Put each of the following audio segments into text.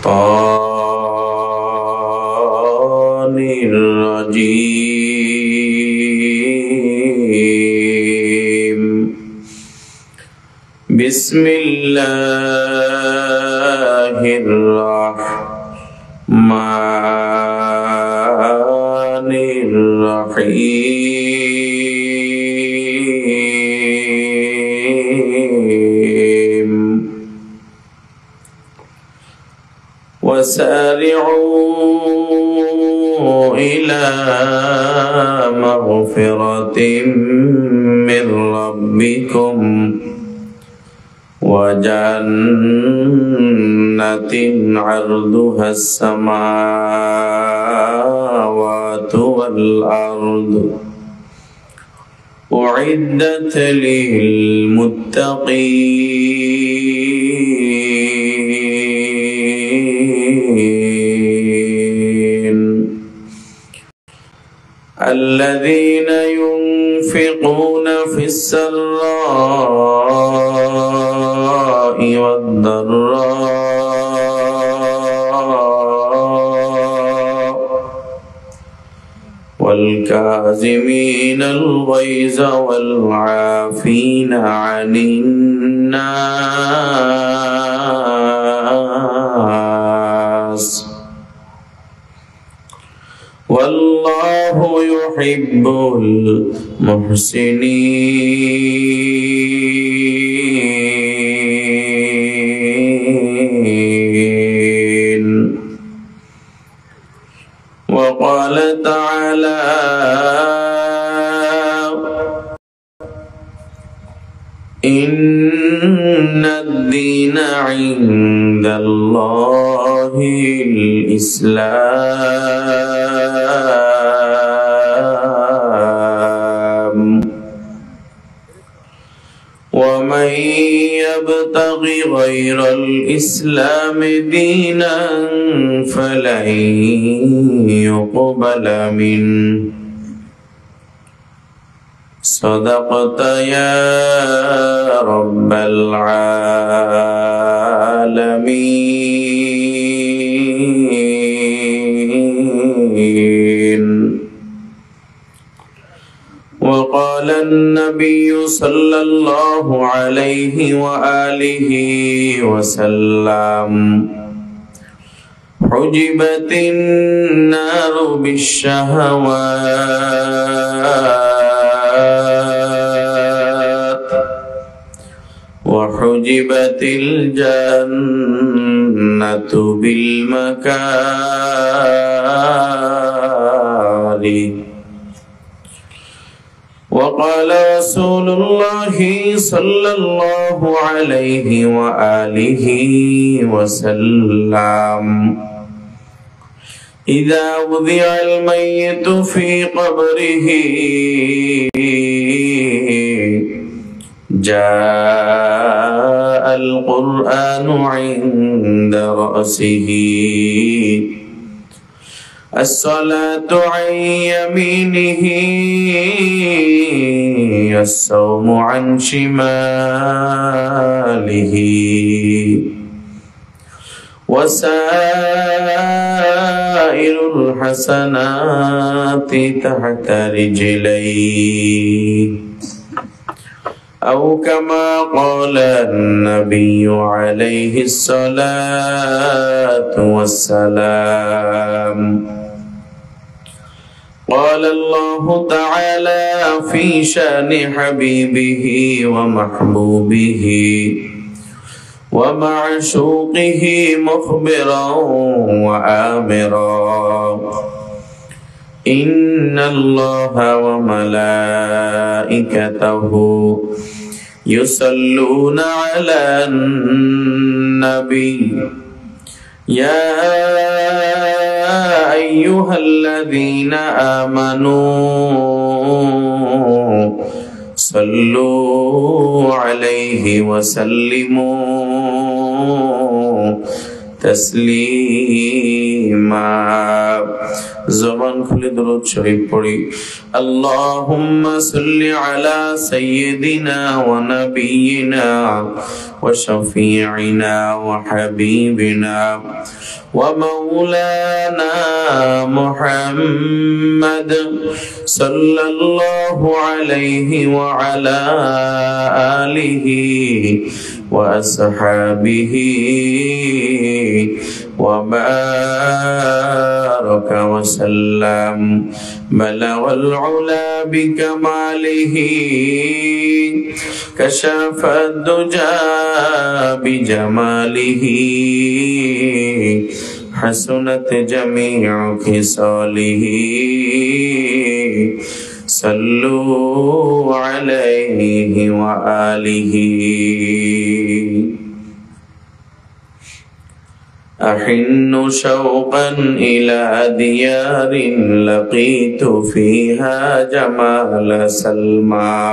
الشيطان الرجيم. بسم الله الرحمن الرحيم. وسارعوا إلى مغفرة من ربكم وجنة عرضها السماوات والأرض أعدت للمتقين الذين ينفقون في السراء والضراء والكاظمين الغيظ والعافين عن الناس والله يحب المحسنين. وقال تعالى إن الدين عند الله الإسلام ومن يبتغ غير الإسلام دينا فلن يقبل منه. صدقت يا رب العالمين. وقال النبي صلى الله عليه وآله وسلم حجبت النار بالشهوات وحجبت الجنة بالمكاره. وقال رسول الله صلى الله عليه وآله وسلم إذا وضع الميت في قبره جاء القرآن عند رأسه الصلاة عن يمينه الصوم عن شماله وسائر الحسنات تحت رجليه أو كما قال النبي عليه الصلاة والسلام. قال الله تعالى في شأن حبيبه ومحبوبه ومعشوقه مخبرا وآمرا إن الله وملائكته يصلون على النبي يا أيها الذين آمنوا صلوا عليه وسلموا تسليما. জবান খুলে দরুদ শরীফ পড়ি। আল্লাহুম্মা সাল্লি আলা সাইয়্যিদিনা ওয়া নাবিয়িনা ওয়া শাফিঈনা ওয়া হাবিবিনা ওয়া মাওলানা মুহাম্মাদ সাল্লাল্লাহু আলাইহি ওয়া আলা আলিহি ওয়া আসহাবিহি ওয়া বারাকা ওয়া সাল্লাম। বালাগাল উলা বিকামালিহি কাশাফাদ দুজা বিজামালিহি হাসুনাত জামিউ খিসালিহি সাল্লু আলাইহি ওয়া আলিহি। أحن شوقا إلى ديار لقيت فيها جمال سلمى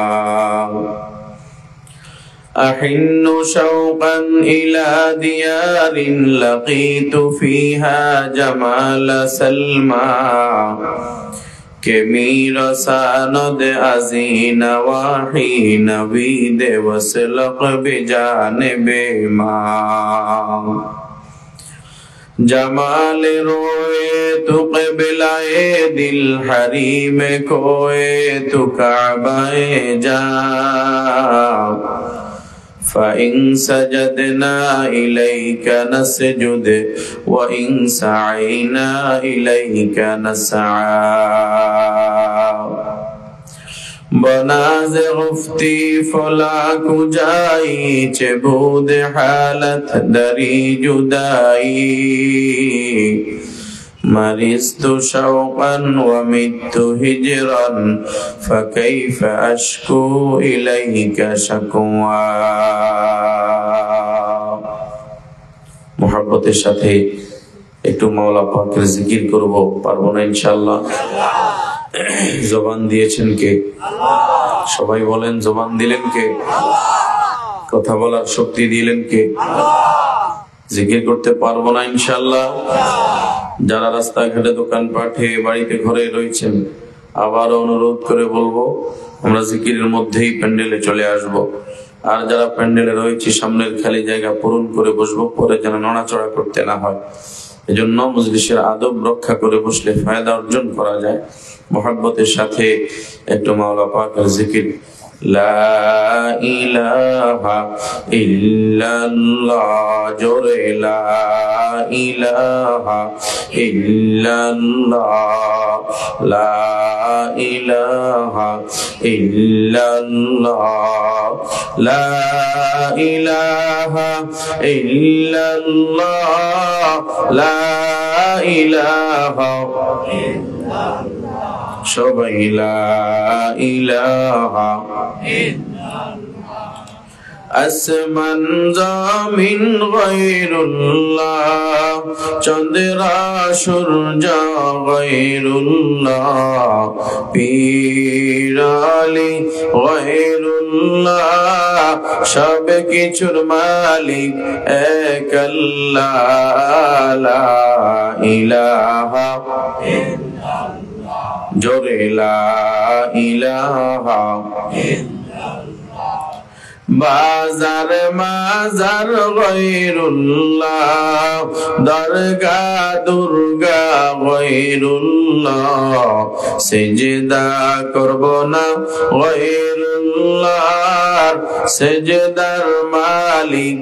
أحن شوقا إلى ديار لقيت فيها جمال سلمى کہ میرا ساند ازین واحی نوید وسلق بجانب ماں جمال روئے تو قبلائے دل حریم کوئے تو کعبہ جان فإن سجدنا إليك نسجد وإن سعينا إليك نسعى بناز گفتی فلا کو جائی چه بود حالت دری جدائی مرضت شوقا ومت هجرا فكيف أشكو إليك شكوى মোহাব্বতের সাথে একটু মাওলা পাকের জিকির করব, পারবো না ইনশাআল্লাহ? জবান দিয়েছেন কে? সবাই বলেন, জবান দিলেন কে? কথা বলার শক্তি দিলেন কে? জিকির করতে পারবো না ইনশাআল্লাহ? যারা রাস্তাঘাটে দোকানপাটে বাড়িতে ঘরে রয়েছেন, আবার অনুরোধ করে বলবো, আমরা জিকিরের মধ্যেই প্যান্ডেলে চলে আসব। আর যারা প্যান্ডেলে রয়েছে সামনের খালি জায়গা পূরণ করে বসবো, পরে যেন নড়াচড়া করতে না হয়। এজন্য মজলিসের আদব রক্ষা করে বসলে ফায়দা অর্জন করা যায়। মোহাব্বতের সাথে একটু মাওলা পাকের জিকির। লা ইলাহা ইল্লাল্লাহ, জোরে লা ইলাহা ইল্লাল্লাহ, লা ইলাহা ইল্লাল্লাহ, লা ইলাহা ইল্লাল্লাহ, লা ইলাহা ইল্লাল্লাহ, সবাই লা ইলাহা ইল্লাল্লাহ। আসমান জমিন গায়রুল্লাহ, চন্দ্রা সূর্য গায়রুল্লাহ, পীর আলী গায়রুল্লাহ, সব কিছুর মালিক এক আল্লাহ, লা ইলাহা ইল্লাল্লাহ, জোরে লা ইলাহা ইল্লাল্লাহ। বাজার মাজার গায়রুল্লাহ, দরগা দুর্গা গায়রুল্লাহ, সিজদা করব না গায়রুল্লাহ, সিজদার মালিক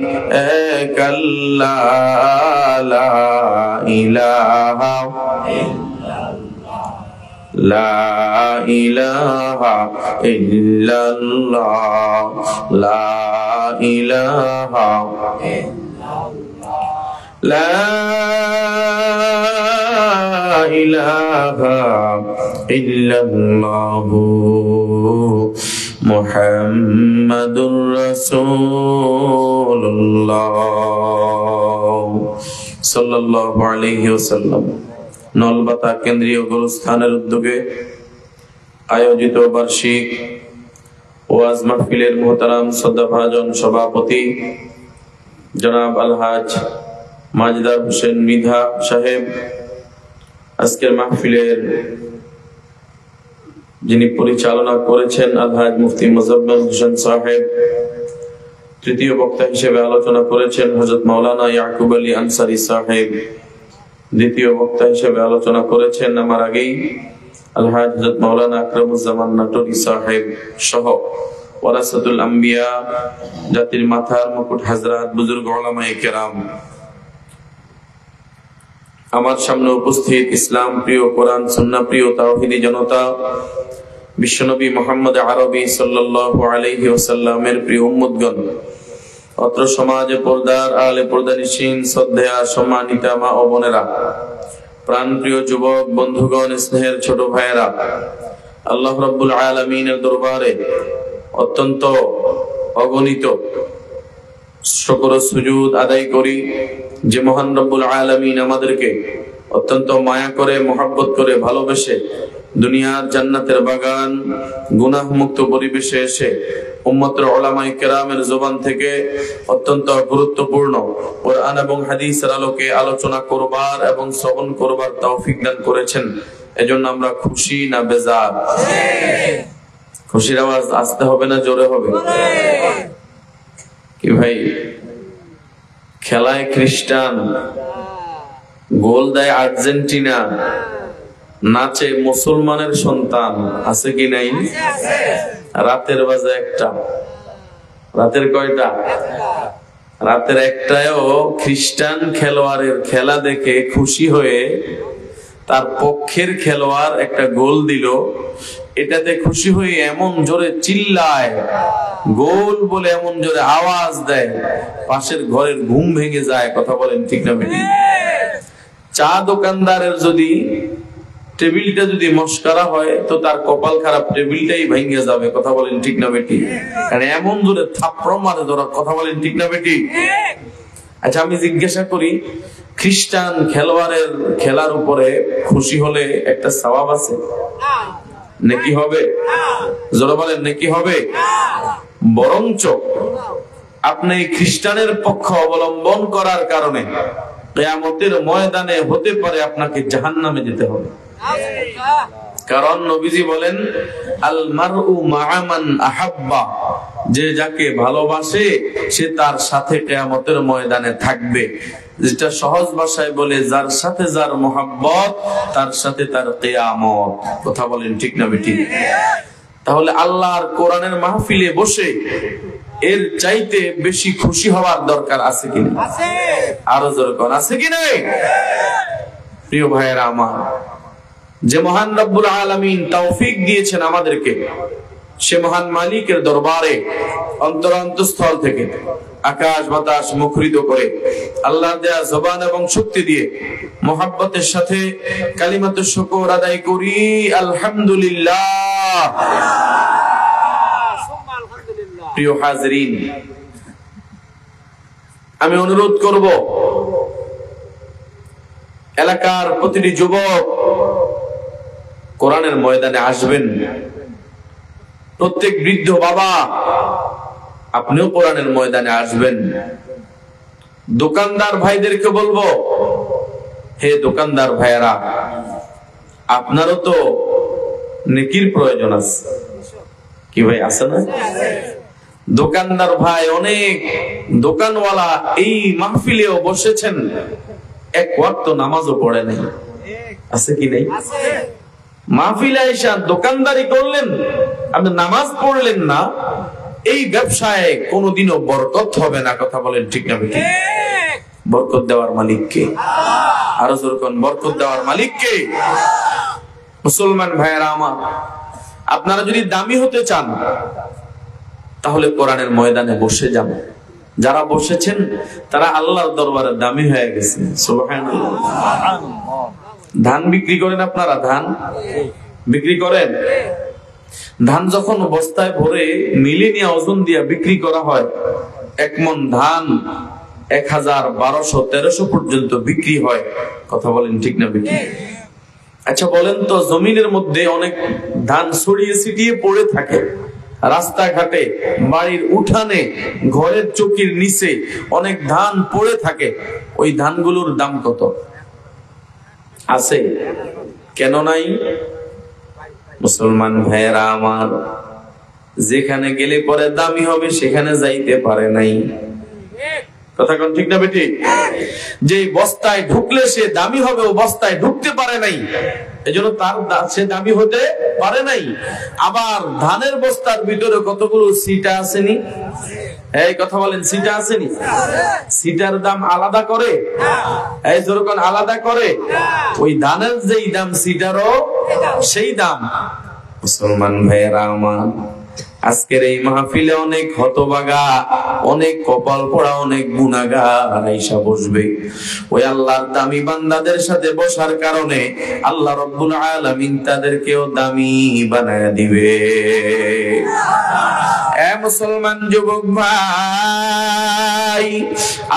এক আল্লাহ, লা ইলাহা লা ইলাহা ইল্লাল্লাহ, লা ইলাহা ইল্লাল্লাহ, লা ইলাহা ইল্লাল্লাহ, মুহাম্মাদুর রাসূলুল্লাহ সাল্লাল্লাহু আলাইহি ওয়াসাল্লাম। নলবাতা কেন্দ্রীয় গোরস্থানের উদ্যোগে আয়োজিত বার্ষিক ওয়াজ মাহফিলের মোহতারাম শ্রদ্ধাভাজন সভাপতি জনাব আলহাজ মাজদার হোসেন মৃধা সাহেব, আজকের মাহফিলের যিনি পরিচালনা করেছেন আলহাজ মুফতি মুজাম্মেল হোসেন সাহেব, তৃতীয় বক্তা হিসেবে আলোচনা করেছেন হযরত মাওলানা ইয়াকুব আলী আনসারী সাহেব, দ্বিতীয় বক্তা হিসেবে আলোচনা করেছেন আমার আগেই আলহাজ হযরত মাওলানা আকরামুজ্জামান নাটোরী সাহেব সহ ওয়ারাসাতুল আম্বিয়া, জাতির মাথার মুকুট হযরত বুজুর্গ উলামায়ে কেরাম, আমার সামনে উপস্থিত ইসলাম প্রিয়, কোরআন সুন্নাহ প্রিয় তাওহীদি জনতা, বিশ্বনবী মুহাম্মদ আরবি সাল্লাল্লাহু আলাইহি ওয়াসাল্লামের প্রিয় উম্মতগণ, অত্র সমাজে পর্দার আলে পর্দানিশীন শ্রদ্ধেয়া সম্মানিতা মা ও বোনেরা, প্রাণপ্রিয় যুবক বন্ধুগণ, স্নেহের ছোট ভাইয়েরা, আল্লাহ রাব্বুল আলামিনের দরবারে অত্যন্ত অগণিত শুকর সুজুদ আদায় করি যে মহান রব্বুল আলামিন আমাদেরকে অত্যন্ত মায়া করে, মহব্বত করে, ভালোবেসে দুনিয়ার জান্নাতের বাগান গুনাহ মুক্ত পরিবেশে এসে উম্মতের উলামায়ে কেরামের জবান থেকে অত্যন্ত গুরুত্বপূর্ণ কোরআন এবং হাদিসের আলোকে আলোচনা করবার এবং শ্রবণ করবার তৌফিক দান করেছেন। এজন্য আমরা খুশি না বেজার? খুশির আওয়াজ আসতে হবে না জোরে হবে? কি ভাই, খেলায় খ্রিস্টান, গোল দেয় আর্জেন্টিনা, নাচে মুসলমানের সন্তান, আছে কি নাই? রাতের বাজে একটা, রাতের কয়টা? রাতের একটায়ও খ্রিস্টান খেলোয়াড়ের খেলা দেখে খুশি হয়ে তার পক্ষের খেলোয়াড় একটা গোল দিল, এটাতে খুশি হয়ে এমন জোরে চিল্লায়, গোল বলে এমন জোরে আওয়াজ দেয়, পাশের ঘরের ঘুম ভেঙে যায়। কথা বলেন ঠিক না বেটি? চা দোকানদারের যদি টেবিলটা যদি মস্কারা হয় তো তার কপাল খারাপ, টেবিলটাই ভেঙে যাবে। কথা বলেন ঠিক না বেটি? কারণ এমন জোরে থাপ্পড় মারে ধরা। কথা বলেন ঠিক না বেটি? আচ্ছা, আমি জিজ্ঞাসা করি, খ্রিস্টান খেলোয়াড়ের খেলার উপরে খুশি হলে একটা সওয়াব আছে? নেকি হবে? জোরে বলেন, নেকি হবে? বরঞ্চ আপনি খ্রিস্টানের পক্ষ অবলম্বন করার কারণে কিয়ামতের ময়দানে হতে পারে আপনাকে জাহান্নামে যেতে হবে। কারণ নবীজি বলেন, আল মারউ মা'a মান আহাব্বা, যে যাকে ভালোবাসে সে তার সাথে কিয়ামতের ময়দানে থাকবে। যেটা সহজ ভাষায় বলে, যার সাথে যার মোহাব্বত তার সাথে তার কিয়ামত। কথা বলেন ঠিক না বেটি? তাহলে আল্লাহর কোরআনের মাহফিলে বসে এর চাইতে বেশি খুশি হওয়ার দরকার আছে কিনা? আরো জোরে কোন আছে কি নাই? প্রিয় ভাইয়েরা আমার, যে মহান রব্বুল আলামিন তৌফিক দিয়েছেন আমাদেরকে, সে মহান মালিকের দরবারে অন্তর অন্তঃস্থল থেকে আকাশ বাতাস মুখরিত করে আল্লাহর দেয়া জবান এবং শক্তি দিয়ে মুহাব্বতের সাথে কালিমাতুশ শুকর আদায় করি, আলহামদুলিল্লাহ। প্রিয় হাজিরিন, আমি অনুরোধ করব এলাকার প্রতিটি যুবক কোরআনের ময়দানে আসবেন। প্রত্যেক বৃদ্ধ বাবা, আপনিও কোরআনের ময়দানে আসবেন। দোকানদার ভাইদেরকে বলবো, হে দোকানদার ভাইয়েরা, আপনারও তো নেকির প্রয়োজন আছে। কি ভাই, আছে না? দোকানদার ভাই, অনেক দোকানওয়ালা এই মাহফিলেও বসেছেন, এক ওয়াক্ত নামাজও পড়ে নাই। আছে কি নাই? মাহফিলে এসে দোকানদারি করলেন, আপনি নামাজ পড়লেন না, এই ব্যবসায় কোনোদিনও বরকত হবে না। কথা বলেন ঠিক না বেঠিক? বরকত দেওয়ার মালিক কে? আরো জোরে কোন, বরকত দেওয়ার মালিক কে? মুসলমান ভাইয়েরা আমার, আপনারা যদি দামি হতে চান তাহলে কোরআনের ময়দানে বসে যান। যারা বসেছেন তারা আল্লাহর দরবারে দামি হয়ে গেছে। সুবহানাল্লাহ। ধান বিক্রি করেন আপনারা? ধান বিক্রি করেন? ধান যখন বস্তায় ভরে মিলে নিয়ে ওজন দিয়ে বিক্রি করা হয়, এক মন ধান 1000, 1200, 1300 পর্যন্ত বিক্রি হয়। কথা বলেন ঠিক না বিক্রি? আচ্ছা বলেন তো, জমিনের মধ্যে অনেক ধান ছড়িয়ে ছিটিয়ে পড়ে থাকে, রাস্তাঘাটে, বাড়ির উঠানে, ঘরের চৌকির নিচে অনেক ধান পড়ে থাকে, ওই ধানগুলোর দাম কত? আছে? কেন নাই? মুসলমান ভাইয়েরা আমার, যেখানে গেলে পরে দামি হবে সেখানে যাইতে পারে নাই। কথা কোন ঠিক না বেটি? যে বস্তায় ঢুকলে সে দামি হবে, ও বস্তায় ঢুকতে পারে নাই, এজন্য সে দামি হতে পারে নাই। আবার ধানের বস্তার ভিতরে কতগুলো সিটা আসেনি? এই কথা বলেন, সিটা আসেনি? সিটার দাম আলাদা করে? এই যেরকম আলাদা করে, ওই ধানের যেই দাম সিটারও সেই দাম। মুসলমান ভাইয়েরা আমার, আজকের এই মাহফিলে অনেক হতভাগা, অনেক কপাল পোড়া, অনেক গুনাহগার আইসা বসবে। ওই আল্লাহর দামি বান্দাদের সাথে বসার কারণে আল্লাহ রাব্বুল আলামিন তাদেরকেও দামি বানায়া দিবে। এ মুসলমান যুবক ভাই,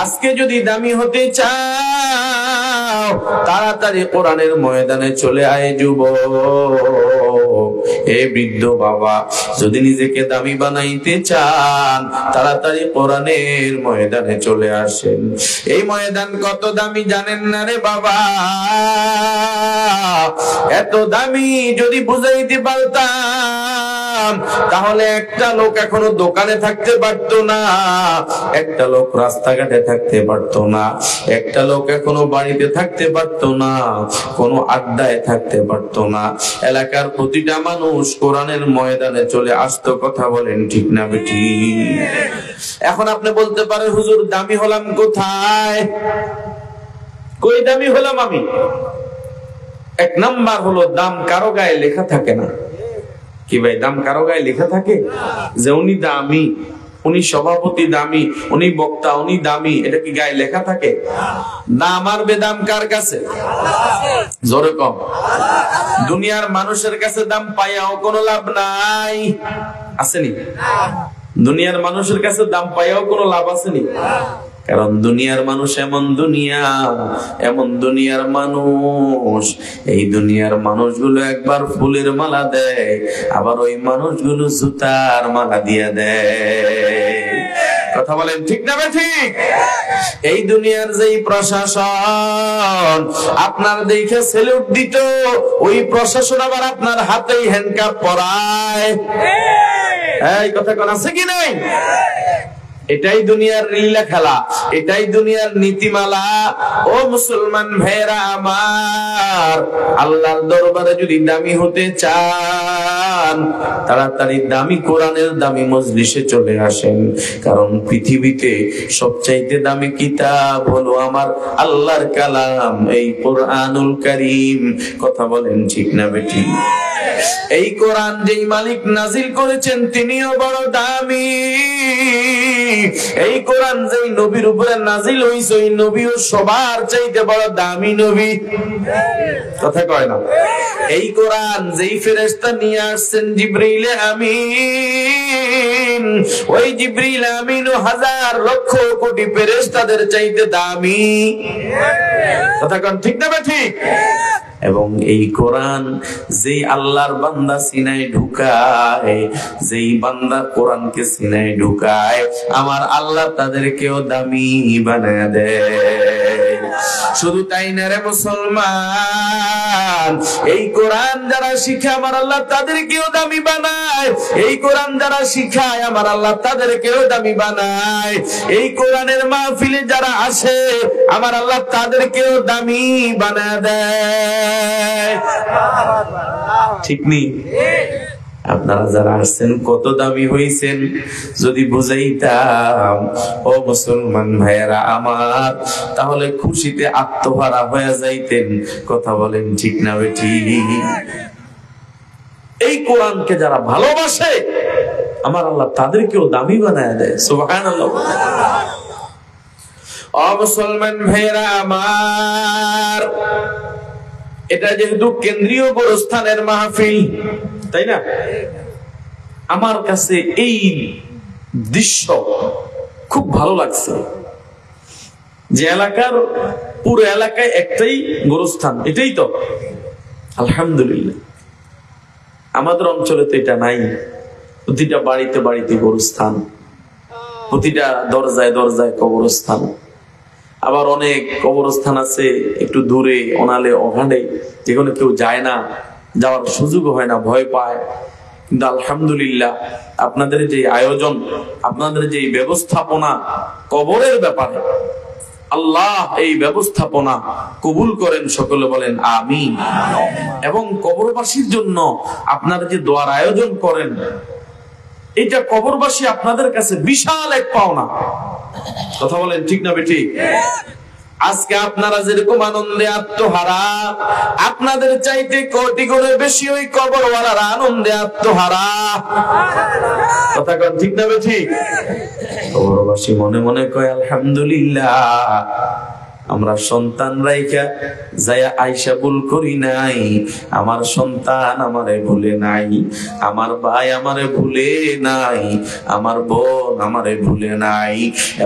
আজকে যদি দামি হতে চাও, তাড়াতাড়ি কোরআনের ময়দানে চলে আয় যুবক। এ বৃদ্ধ বাবা, যদি নিজেকে দামি বানাইতে চান, তাড়াতাড়ি কোরআনের ময়দানে চলে আসেন। এই ময়দান কত দামি জানেন না রে বাবা? এত দামি যদি বুঝাইতে পারতাম, তাহলে একটা লোক এখনো দোকানে থাকতে পারতো না, একটা লোক রাস্তাঘাটে থাকতে পারতো না, একটা লোক এখনো বাড়িতে থাকতে পারতো না, কোনো আড্ডায় থাকতে পারতো না। এলাকার প্রতিটা মানুষ কোরআনের ময়দানে চলে আসতো। কথা বলেন ঠিক না বেটি? এখন আপনি বলতে পারেন, হুজুর দামি হলাম কোথায়? কই দামি হলাম আমি? এক নাম্বার হলো, দাম কারো গায়ে লেখা থাকে না। কি ভাই, দাম কারো গায়ে লেখা থাকে? যে উনি দামি, উনি সভাপতি দামি, উনি বক্তা, উনি দামি, এটা কি গায়ে লেখা থাকে? দাম আর বেদাম কার কাছে? জোরে কম। দুনিয়ার মানুষের কাছে দাম পাইয়াও কোনো লাভ নাই, আসেনি? দুনিয়ার মানুষের কাছে দাম পাইয়াও কোনো লাভ আসেনি? কারণ দুনিয়ার মানুষ এমন দুনিয়ার মানুষ, এই দুনিয়ার মানুষগুলো একবার ফুলের মালা দেয়, আবার ওই মানুষগুলো জুতার মালা দিয়ে দেয়। কথা বলেন ঠিক না ঠিক? এই দুনিয়ার যেই প্রশাসন আপনার দেখে সেলুট দিত, ওই প্রশাসন আবার আপনার হাতেই হ্যান্ডকাপ পরায়। এই কথা কোন আছে কি নাই? এটাই দুনিয়ার লীলা খেলা, এটাই দুনিয়ার নীতিমালা। ও মুসলমান ভাইরা আমার, আল্লাহর দরবারে যদি দামি হতে চান, তাড়াতাড়ি দামি কোরআনের দামি মজলিসে চলে আসেন। কারণ পৃথিবীতে সবচাইতে দামি কিতাব হলো আমার আল্লাহর কালাম, এই কোরআনুল কারীম। কথা বলেন ঠিক না বেটি? এই কোরআন যেই মালিক নাজিল করেছেন, তিনিও বড় দামি। এই কোরআন যেই নবীর উপরে নাজিল হইছে, ওই নবীও সবার চাইতে বড় দামি নবী। কথা কয় না? এই কোরআন যেই ফেরেশতা নিয়ে আসছেন, জিবরিল আমিন, ওই জিবরিল আমিন হাজার লক্ষ কোটি ফেরেশতাদের চাইতে দামি। কথা কন ঠিক না ঠিক? এবং এই কোরআন যেই আল্লাহর বান্দা সিনায় ঢুকায়, যেই বান্দা কোরআনকে সিনায় ঢুকায়, আমার আল্লাহ তাদেরকেও দামি বানায় দেয়। শুধু তাই না রে মুসলমান, এই কোরআন যারা শিখায় আমার আল্লাহ তাদেরকেও দামি বানায়। এই কোরআন যারা শিখায় আমার আল্লাহ তাদেরকেও দামি বানায়। এই কোরআনের মাহফিলে যারা আসে আমার আল্লাহ তাদেরকেও দামি বানায় দেয়। ঠিক নেই? আপনারা যারা আসছেন কত দামি হইছেন যদি বুঝাইতাম ও মুসলমান ভাইয়েরা আমার, তাহলে খুশিতে আত্মহারা হয়ে যাইতেন। কথা বলেন ঠিক না বেটি? এই কোরআনকে যারা ভালোবাসে আমার আল্লাহ তাদেরকেও দামি বানায় দেয়। সুবহানাল্লাহ। ও মুসলমান ভাইয়েরা আমার, এটা যেহেতু কেন্দ্রীয় গোরস্থানের মাহফিল, তাই না? আমার কাছে এই দৃশ্য খুব ভালো লাগছে যে এলাকার পুরো এলাকায় একটাই গোরস্থান, এটাই তো আলহামদুলিল্লাহ। আমাদের অঞ্চলে তো এটা নাই। প্রতিটা বাড়িতে বাড়িতে গোরস্থান, প্রতিটা দরজায় দরজায় কবরস্থান। আবার অনেক কবরস্থান আছে একটু দূরে অনালে ওখানে, যেখানে কেউ যায় না, যাওয়ার সুযোগ হয় না, ভয় পায়। কিন্তু আলহামদুলিল্লাহ আপনাদের যে আয়োজন, আপনাদের যে ব্যবস্থাপনা কবরের ব্যাপারে, আল্লাহ এই ব্যবস্থাপনা কবুল করেন, সকলে বলেন আমিন। এবং কবরবাসীর জন্য আপনারা যে দোয়ার আয়োজন করেন, এটা কবরবাসী আপনাদের কাছে বিশাল এক পাওনা। কথা বলেন ঠিক না বেঠিক? আজকে আপনারা যেরকম আনন্দে আত্মহারা, আপনাদের চাইতে কোটি গুণে বেশি ওই কবরওয়ালারা আনন্দে আত্মহারা। কথা কন ঠিক না বেঠিক? কবরবাসী মনে মনে কয় আলহামদুলিল্লাহ, আমরা সন্তান রাইখা যায়া আইসা ভুল করি নাই, আমার সন্তান আমারে ভুলে নাই, আমার ভাই আমারে ভুলে নাই, আমার বোন আমারে ভুলে নাই।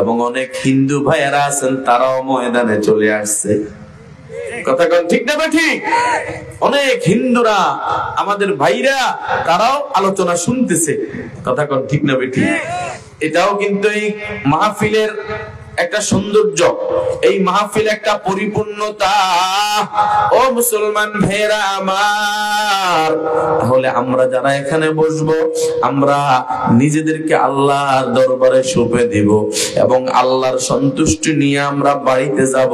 এবং অনেক হিন্দু ভাইয়েরা আছেন, তারাও ময়দানে চলে আসছে। কথা কন ঠিক না ঠিক? অনেক হিন্দুরা আমাদের ভাইরা, তারাও আলোচনা শুনতেছে। কথা কন ঠিক না ঠিক? এটাও কিন্তু এই মাহফিলের একটা সৌন্দর্য, এই মাহফিল একটা পরিপূর্ণতা। ও মুসলমান ভাইরা আমার, তাহলে আমরা যারা এখানে বসবো, আমরা নিজেদেরকে আল্লাহর দরবারে সঁপে দিব এবং আল্লাহর সন্তুষ্টি নিয়ে আমরা বাড়িতে যাব।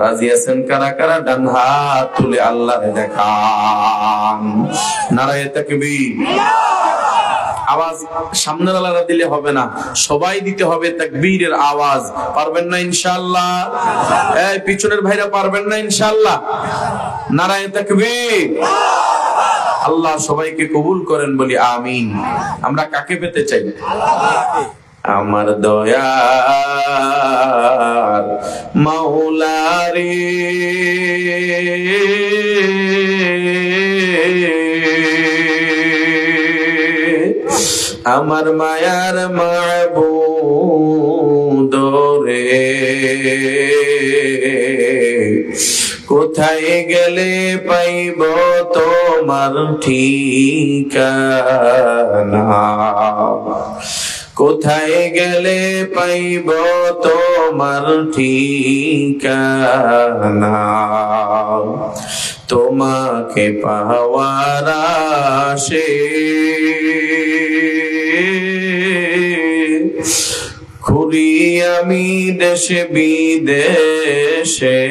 রাজি আছেন কারা কারা? ডান হাত তুলে আল্লাহরে দেখান। নারায়ে তাকবীর। আওয়াজ সামনের আল্লাহরা দিলে হবে না, সবাই দিতে হবে তাকবীরের আওয়াজ। পারবেন না ইনশাআল্লাহ? এই পিছনের ভাইরা পারবেন না ইনশাআল্লাহ? নারায়ে তাকবীর। আল্লাহ সবাইকে কবুল করেন, বলি আমিন। আমরা কাকে পেতে চাই? আমার দয়ার মাওলা রে, আমার মায়ার মাবুদ রে, কোথায় গেলে পাইব তোমার ঠিকানা, কোথায় গেলে পাইব তোমার ঠিকানা, তোমাকে পাওয়ার আশে ঘুরি আমি দেশে বিদেশে,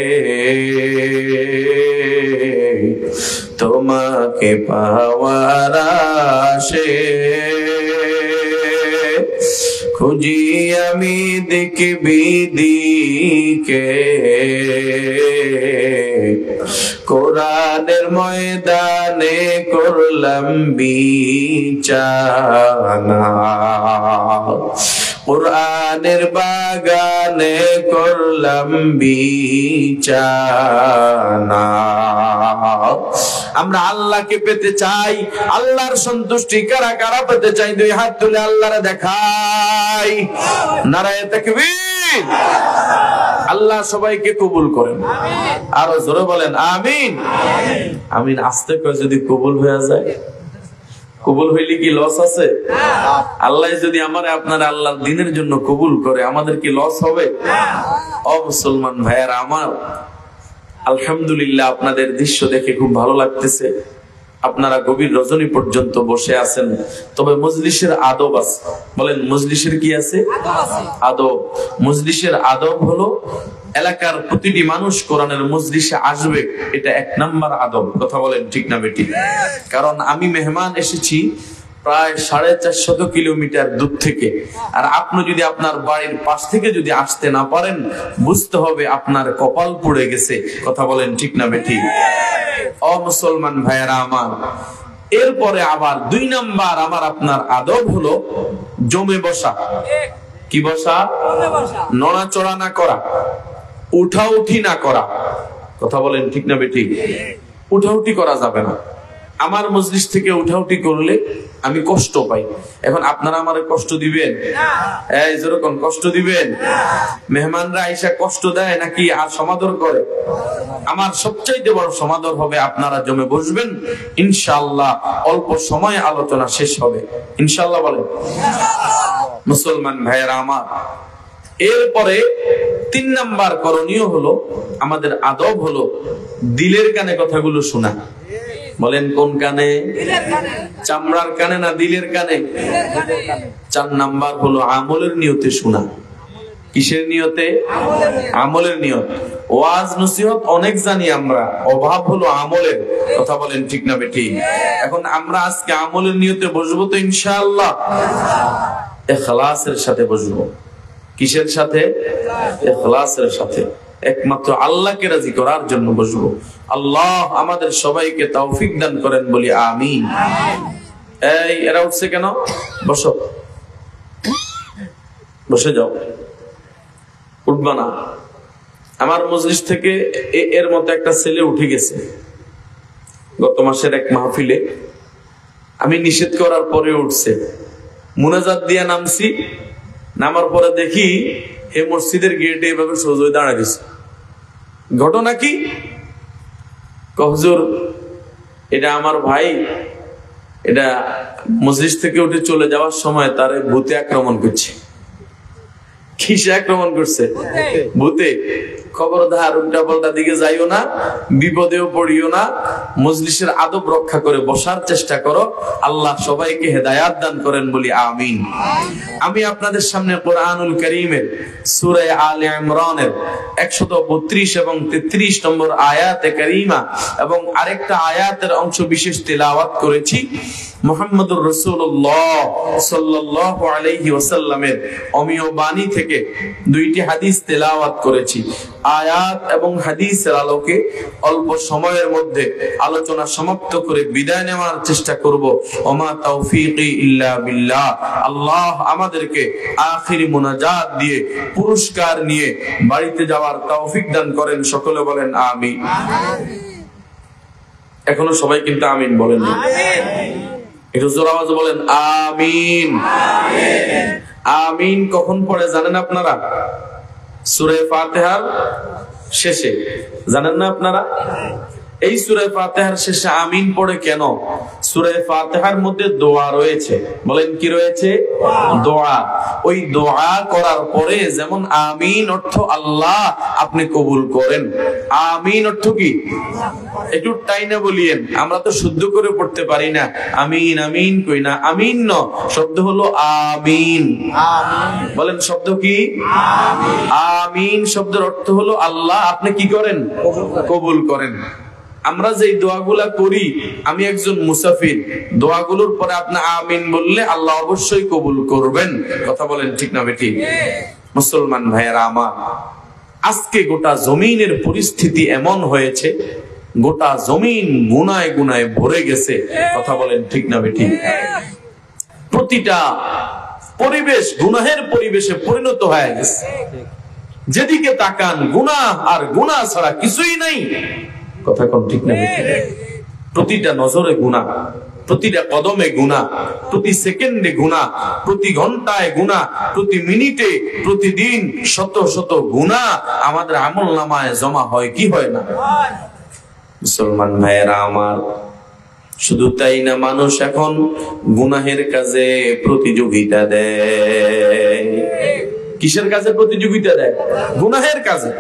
তোমাকে পাওয়ার আশে খুঁজি আমি দিক বিদিকে, কোরআনের ময়দানে করলাম বিছানা, কোরআনের বাগানে করলাম বিছানা। আমরা আল্লাহকে পেতে চাই, আল্লাহর সন্তুষ্টি কারা কারা পেতে চাই? দুই হাত তুলে আল্লাহরে দেখাই। নারায়ে তাকবীর। আল্লাহ সবাইকে কবুল করেন। আরো জোরে বলেন আমিন। আমিন আস্তে করে যদি কবুল হয়ে যায়, কবুল হইলে কি লস আছে? আল্লাহ যদি আমার আপনার আল্লাহর দ্বীনের জন্য কবুল করে, আমাদের কি লস হবে? ও মুসলমান ভাইয়ারা আমার, আলহামদুলিল্লাহ আপনাদের দৃশ্য দেখে খুব ভালো লাগতেছে। আপনারা গভীর রজনী পর্যন্ত বসে আছেন, তবে মজলিসের আদব আছে। বলেন মজলিসের কি আছে? আদব। মজলিসের আদব হলো এলাকার প্রতিটি মানুষ কোরআনের মজলিসে আসবে, এটা এক নাম্বার আদব। কথা বলেন ঠিক না বেটি? কারণ আমি মেহমান এসেছি প্রায় 450 কিলোমিটার দূর থেকে, আর আপনি যদি আপনার বাড়ির পাশ থেকে যদি আসতে না পারেন, বুঝতে হবে আপনার কপাল পুড়ে গেছে। কথা বলেন ঠিক না বেটি? ও মুসলমান ভাইয়েরা আমার, এরপরে আবার 2 নাম্বার আমার আপনার আদব হলো জমে বসা। কি বসা? নড়াচড়া না করা, উঠাউঠি না করা। কথা বলেন ঠিক না বেটি? উঠাউঠি করা যাবে না। আমার মজলিস থেকে উঠাউঠি করলে আমি কষ্ট পাই। এখন আপনারা আমারে কষ্ট দিবেন? এই যেরকম কষ্ট দিবেন। মেহমানরা আইসা কষ্ট দেয় নাকি আর সমাদর করে? আমার সবচাইতে বড় সমাদর হবে আপনারা জমে বসবেন, ইনশাআল্লাহ অল্প সময় আলোচনা শেষ হবে। ইনশাআল্লাহ বলেন। মুসলমান ভাইয়েরা আমার, এরপরে 3 নাম্বার করণীয় হলো, আমাদের আদব হলো দিলের কানে কথাগুলো শোনা। বলেন কোন কানে? চামড়ার কানে না দিলের কানে? 4 নাম্বার হলো আমলের নিয়তে শোনা। কিসের নিয়তে? আমলের নিয়ত। ওয়াজ নসিহত অনেক জানি আমরা, অভাব হলো আমলের। কথা বলেন ঠিক না বেঠিক? এখন আমরা আজকে আমলের নিয়তে বসবো তো ইনশাআল্লাহ? ইখলাসের সাথে বসবো। কিসের সাথে? ইখলাসের সাথে। একমাত্র আল্লাহকে রাজি করার জন্য বসবো। আল্লাহ আমাদের সবাইকে তৌফিক দান করেন, বলি আমিন। এই এরা উঠছে কেন? বসো, বসে যাও, উঠবা না। আমার মজলিস থেকে এর মতো একটা ছেলে উঠে গেছে গত মাসের এক মাহফিলে। আমি নিষেধ করার পরে উঠছে। মুনাজাত দিয়া নামছি, নামার পরে দেখি এই মসজিদের গেটে এভাবে সোজা হয়ে দাঁড়ায় গেছে। ঘটনা কি? হুজুর, এটা আমার ভাই, এটা মসজিদ থেকে উঠে চলে যাওয়ার সময় তারে ভূতে আক্রমণ করছে। কিসে আক্রমণ করছে? ভূতে। খবরদার উল্টা পাল্টা দিকে যাইও না, বিপদেও পড়িও না, মজলিসের আদব রক্ষা করে বসার চেষ্টা করো। আল্লাহ সবাইকে হেদায়াত দান করেন, বলি আমিন। আমি আপনাদের সামনে কোরআনুল কারীমের সূরা আলে ইমরানের 132 এবং 33 নম্বর আয়াতে কারীমা এবং আরেকটা আয়াতের অংশ বিশেষ তেলাওয়াত করেছি। মুহাম্মদুর রাসূলুল্লাহ সাল্লাল্লাহু আলাইহি ওয়াসাল্লামের অমীয় বাণী থেকে 2টি হাদিস তেলাওয়াত করেছি। আয়াত এবং হাদিসের আলোকে অল্প সময়ের মধ্যে আলোচনা সমাপ্ত করে বিদায় নেওয়ার চেষ্টা করব। ওমা তাওফীকি ইল্লা বিল্লাহ। আল্লাহ আমাদেরকে আখিরি মুনাজাত দিয়ে পুরস্কার নিয়ে বাড়িতে যাওয়ার তৌফিক দান করেন। সকলে বলেন আমিন। এখনো সবাই কিন্তু আমিন বলেন না? একটু জোর আওয়াজে বলেন আমিন। আমিন কখন পড়ে জানেন আপনারা? সূরা ফাতিহার শেষে। জানেন না আপনারা? এই সূরা ফাতিহার শেষে আমিন পড়ে কেন? সূরা ফাতিহার মধ্যে দোয়া রয়েছে। বলেন কি রয়েছে? দোয়া। ওই দোয়া করার পরে যেমন আমিন অর্থ আল্লাহ আপনি কবুল করেন, আমিন অর্থ কি? একটু টাইনা বলিয়েন, আমরা তো শুদ্ধ করে পড়তে পারি না। আমিন আমিন কই না, আমিন ন, শব্দ হলো আমিন। বলেন শব্দ কি? আমিন শব্দের অর্থ হলো আল্লাহ আপনি কি করেন? কবুল করেন। আমরা যে দোয়াগুলা করি, আমি একজন মুসাফির, দোয়াগুলোর পরে আপনি আমিন বললে আল্লাহ অবশ্যই কবুল করবেন। কথা বলেন ঠিক না বেঠিক? মুসলমান ভাইয়েরা আমার, আজকে গোটা জমিনের পরিস্থিতি এমন হয়েছে, গোটা জমিন গুনায় গুনায় ভরে গেছে। কথা বলেন ঠিক না বেঠিক? প্রতিটা পরিবেশ গুনাহের পরিবেশে পরিণত হয়ে গেছে। যেদিকে তাকান গুনাহ আর গুনাহ ছাড়া কিছুই নাই। কথা কোন ঠিক না? প্রতিটা নজরে গুনাহ, প্রতিটা কদমে গুনাহ, প্রতি সেকেন্ডে গুনাহ, প্রতি ঘন্টায় গুনাহ, প্রতি মিনিটে, প্রতিদিন শত শত গুনাহ আমাদের আমলনামায় জমা হয় কি হয় না? মুসলমান ভাইয়েরা আমার, শুধু তাই না, মানুষ এখন গুনাহের কাজে প্রতিযোগিতা দেয়। কিসের কাজে প্রতিযোগিতা দেয়? গুনাহের কাজে।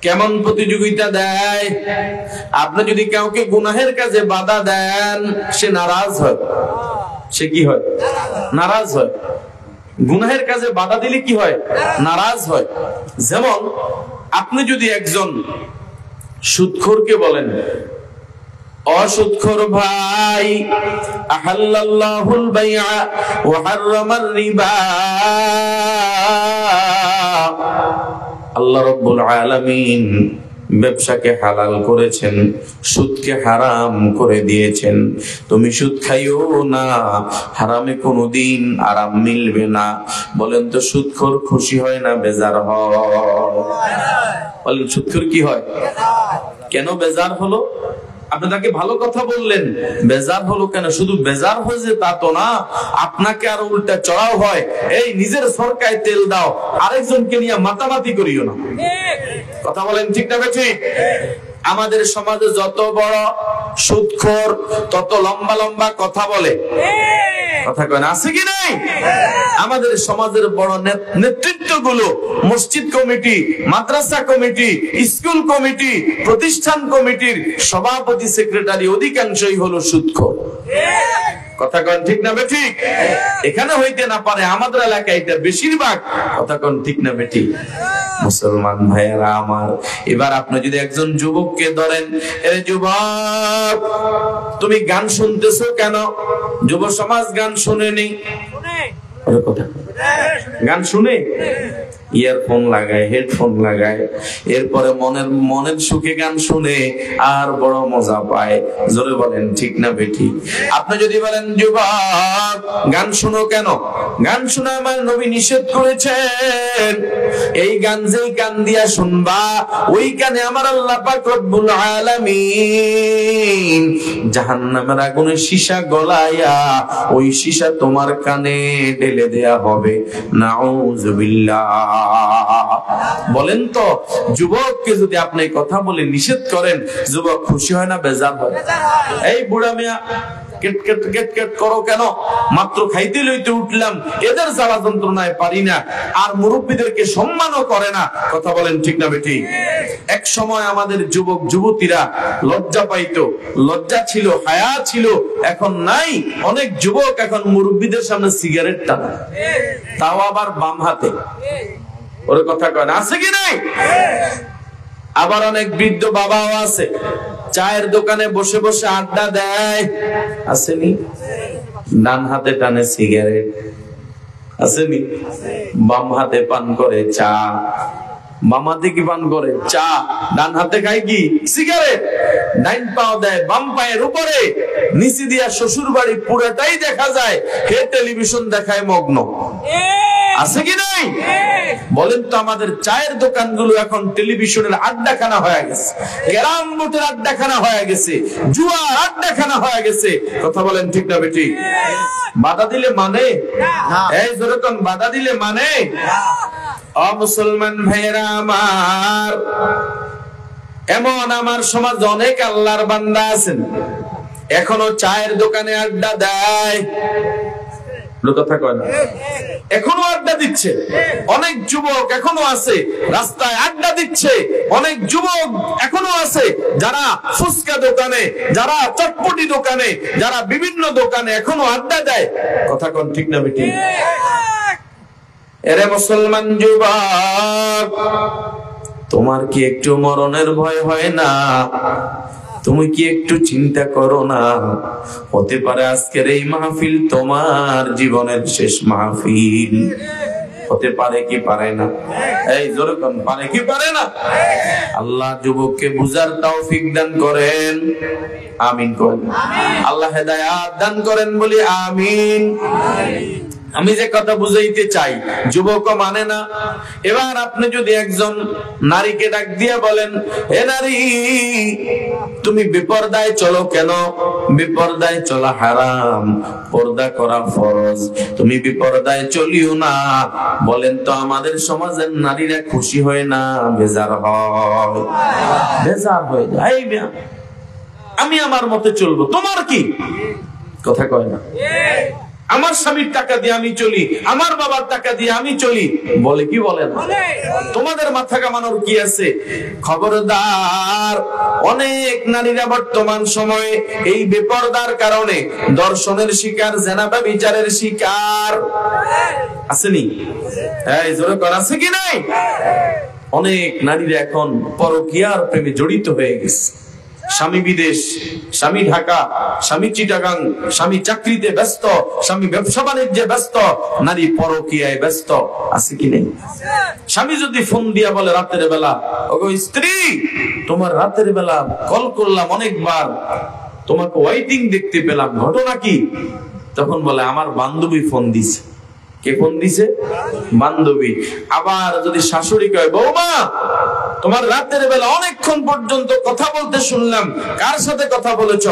কেমন প্রতিযোগিতা দেয়? আপনি যদি কাউকে গুনাহের কাজে বাধা দেন, সে নারাজ হয়। সে কি হয়? নারাজ হয়। গুনাহের কাজে বাধা দিলে কি হয়? নারাজ হয়। যেমন আপনি যদি একজন সুদখোরকে বলেন, অসুদখোর ভাই, আহাল্লাল্লাহুল বাইআ ওয়া হাররামার রিবা, আল্লাহ রাব্বুল আলামিন ব্যবসাকে হালাল করেছেন, সুদকে হারাম করে দিয়েছেন। তুমি সুদ খাইও না, হারামে কোনোদিন আরাম মিলবে না। বলেন তো সুদখোর খুশি হয় না বেজার হয়? বলেন সুদখোর কি হয়? কেন বেজার হলো? আপনি তাকে ভালো কথা বললেন, বেজার হলো কেন? শুধু বেজার হয়েছে তা তো না, আপনাকে আরো উল্টা চড়াও হয়। এই নিজের সরকায় তেল দাও, আরেকজনকে নিয়ে মাতামাতি করিও না। কথা বলেন ঠিক না ঠিক? আমাদের সমাজে যত বড় সুদখোর তত লম্বা লম্বা কথা বলে। কথা কয় না? আছে কি নাই? আমাদের সমাজের বড় নেতৃত্ব গুলো, মসজিদ কমিটি, মাদ্রাসা কমিটি, স্কুল কমিটি, প্রতিষ্ঠান কমিটির সভাপতি সেক্রেটারি অধিকাংশই হলো সুদখোর। কথা কন ঠিক না বেঠিক? এখানে হইতে না পারে, আমাদের এলাকায় এটা বেশিরভাগ। কথা কন ঠিক না বেঠিক? মুসলমান ভাইয়েরা আমার, এবার আপনি যদি একজন যুবককে ধরেন, এরে যুবক তুমি গান শুনতেছো কেন? যুব সমাজ গান শুনেনি, গান শুনে ইয়ারফোন লাগায়, হেডফোন লাগায়, এরপরে মনের সুখে গান শুনে আর বড় মজা পায়। জোরে বলেন ঠিক না বেঠি? আপনি যদি বলেন যুবক গান শুনো কেন? গান শোনা আমার নবী নিষেধ করেছেন। এই গান যেই কান দিয়া শুনবা, ওই কানে আমার আল্লাহ পাক রব্বুল আলামিন জাহান্নামের আগুনে সীসা গলায়া ওই সীসা তোমার কানে ঢেলে দেয়া হবে। নাউযুবিল্লাহ। বলেন তো, যুবককে যদি আপনি কথা বলে নিষেধ করেন, যুবক খুশি হয় না বেজার হয়? এই বুড়া মিয়া কেট করো কেন? মাত্র খাইতে লইতে উঠলাম, এদের জ্বালা যন্ত্রণায় পারি না। আর মুরব্বীদেরকে সম্মানও করে না। কথা বলেন ঠিক না বেটি? এক সময় আমাদের যুবক যুবতীরা লজ্জা পাইতো, লজ্জা ছিল, হায়া ছিল, এখন নাই। অনেক যুবক এখন মুরব্বীদের সামনে সিগারেট টানে, তাও আবার বাম হাতে। ওর কথা কয় না, আছে কি নাই? আবার অনেক বৃদ্ধ বাবাও আছে, চায়ের দোকানে বসে বসে আড্ডা দেয়, আসেনি? ডান হাতে টানে সিগারেট, আসেনি? বাম হাতে পান করে চা। বাম হাতে কি পান করে? চা। ডান হাতে খায় কি? সিগারেট। ডাইন পাও দেয় বাম পায়ের উপরে, নিচে দিয়া শ্বশুর বাড়ি পুরোটাই দেখা যায়। হে টেলিভিশন দেখায় মগ্ন, আছে কি নাই? বলেন তো, আমাদের চায়ের দোকানগুলো এখন টেলিভিশনের আড্ডাখানা হয়ে গেছে, ক্যারাম বোর্ডের আড্ডাখানা হয়ে গেছে, জুয়ার আড্ডাখানা হয়ে গেছে। কথা বলেন ঠিক না বেটি? বাধা দিলে মানে? এই যেরকম বাধা দিলে মানে? ও মুসলমান ভাইয়েরা আমার, এমন আমার সমাজ অনেক আল্লাহর বান্দা আছেন, এখনো চায়ের দোকানে আড্ডা দেয়। কথা কয় না, এখনো আড্ডা দিচ্ছে। অনেক যুবক এখনো আছে রাস্তায় আড্ডা দিচ্ছে। অনেক যুবক এখনো আছে যারা ফুচকা দোকানে, যারা চটপটি দোকানে, যারা বিভিন্ন দোকানে এখনো আড্ডা দেয়। কথা কন ঠিক না বেটি? এরে মুসলমান যুবক, তোমার কি একটু মরণের ভয় হয় না? তুমি কি একটু চিন্তা করো না? হতে পারে আজকের এই মাহফিল তোমার জীবনের শেষ মাহফিল। হতে পারে কি পারে না? এই জোরে কোন পারে কি পারে না? আল্লাহ যুবককে বুঝার তৌফিক দান করেন, আমিন করেন। আল্লাহ হেদায়েত দান করেন, বলি আমিন। আমি যে কথা বুঝাইতে চাই, যুবক মানে না। এবার আপনি যদি একজন নারীকে ডাক দিয়ে বলেন, হে নারী তুমি বেপরদায় চলো কেন? বেপরদায় চলা হারাম, পর্দা করা ফরজ, তুমি বেপরদায় চলিও না। বলেন তো, আমাদের সমাজের নারীরা খুশি হয় না বেজার হয়? বেজার হয়ে যায়। আমি আমার মতে চলবো, তোমার কি? কথা কয় না। আমার স্বামীর টাকা দিয়ে আমি চলি, আমার বাবার টাকা দিয়ে আমি চলি, বলে কি বলে না? তোমাদের মাথা কামানোর কি আছে? খবরদার, অনেক নারীরা বর্তমান সময়ে এই বেপরদার কারণে দর্শনের শিকার, জেনা বা বিচারের শিকার। আসেনি? এই জোরে কর, আছে কি নাই? অনেক নারীরা এখন পরকীয়ার প্রেমে জড়িত হয়ে গেছে। স্বামী বিদেশ, স্বামী ঢাকা, স্বামী চিটাগাং, স্বামী চাকরিতে ব্যস্ত, স্বামী ব্যবসা বাণিজ্যে ব্যস্ত, নারী পরকীয়ায় ব্যস্ত। আছে কি নেই? স্বামী যদি ফোন দিয়া বলে রাতের বেলা, ওগো স্ত্রী তোমার রাতের বেলা কল করলাম অনেকবার, তোমাকে ওয়াইটিং দেখতে পেলাম, ঘটনা কি? তখন বলে আমার বান্ধবী ফোন দিছে। কে ফোন দিছে? বান্ধবী। আবার যদি শাশুড়ি কয়, বৌমা তোমার রাতের বেলা অনেকক্ষণ পর্যন্ত কথা বলতে শুনলাম, কার সাথে কথা বলেছ?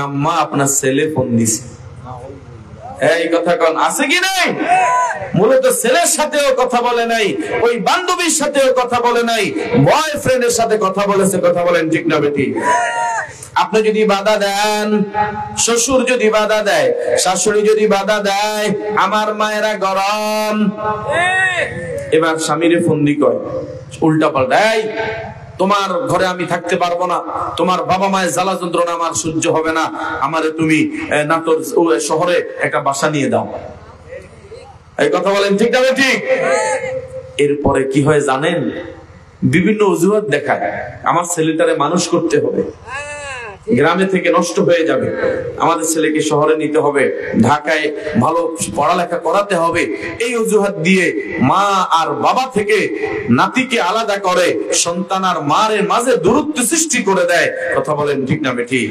আম্মা আপনার ছেলে ফোন দিছে। এই কথা কোন আছে কি নাই? মূলত ছেলের সাথেও কথা বলে নাই, ওই বান্ধবীর সাথেও কথা বলে নাই, বয়ফ্রেন্ডের সাথে কথা বলেছে। কথা বলেন ঠিক না বেটি? আপনি যদি বাধা দেন, শ্বশুর যদি বাধা দেয়, শাশুড়ি যদি বাধা দেয়, আমার মায়েরা গরম, এবার স্বামীরে ফোন দি কয় উল্টা পাল্টা, এই তোমার ঘরে আমি থাকতে পারবো না, তোমার বাবা মায়ের জ্বালা যন্ত্রণা আমার সহ্য হবে না, আমারে তুমি নাটোর শহরে একটা বাসা নিয়ে দাও। এই কথা বলেন ঠিক না ঠিক? এরপরে কি হয় জানেন, বিভিন্ন অজুহাত দেখায়, আমার ছেলেটারে মানুষ করতে হবে, গ্রামে থেকে নষ্ট হয়ে যাবে, আমাদের ছেলেকে শহরে নিতে হবে, ঢাকায় ভালো পড়ালেখা করাতে হবে। এই অজুহাত দিয়ে মা আর বাবা থেকে নাতিকে আলাদা করে, সন্তান আর মার মাঝে দূরত্ব সৃষ্টি করে দেয়। কথা বলেন ঠিক না ঠিক?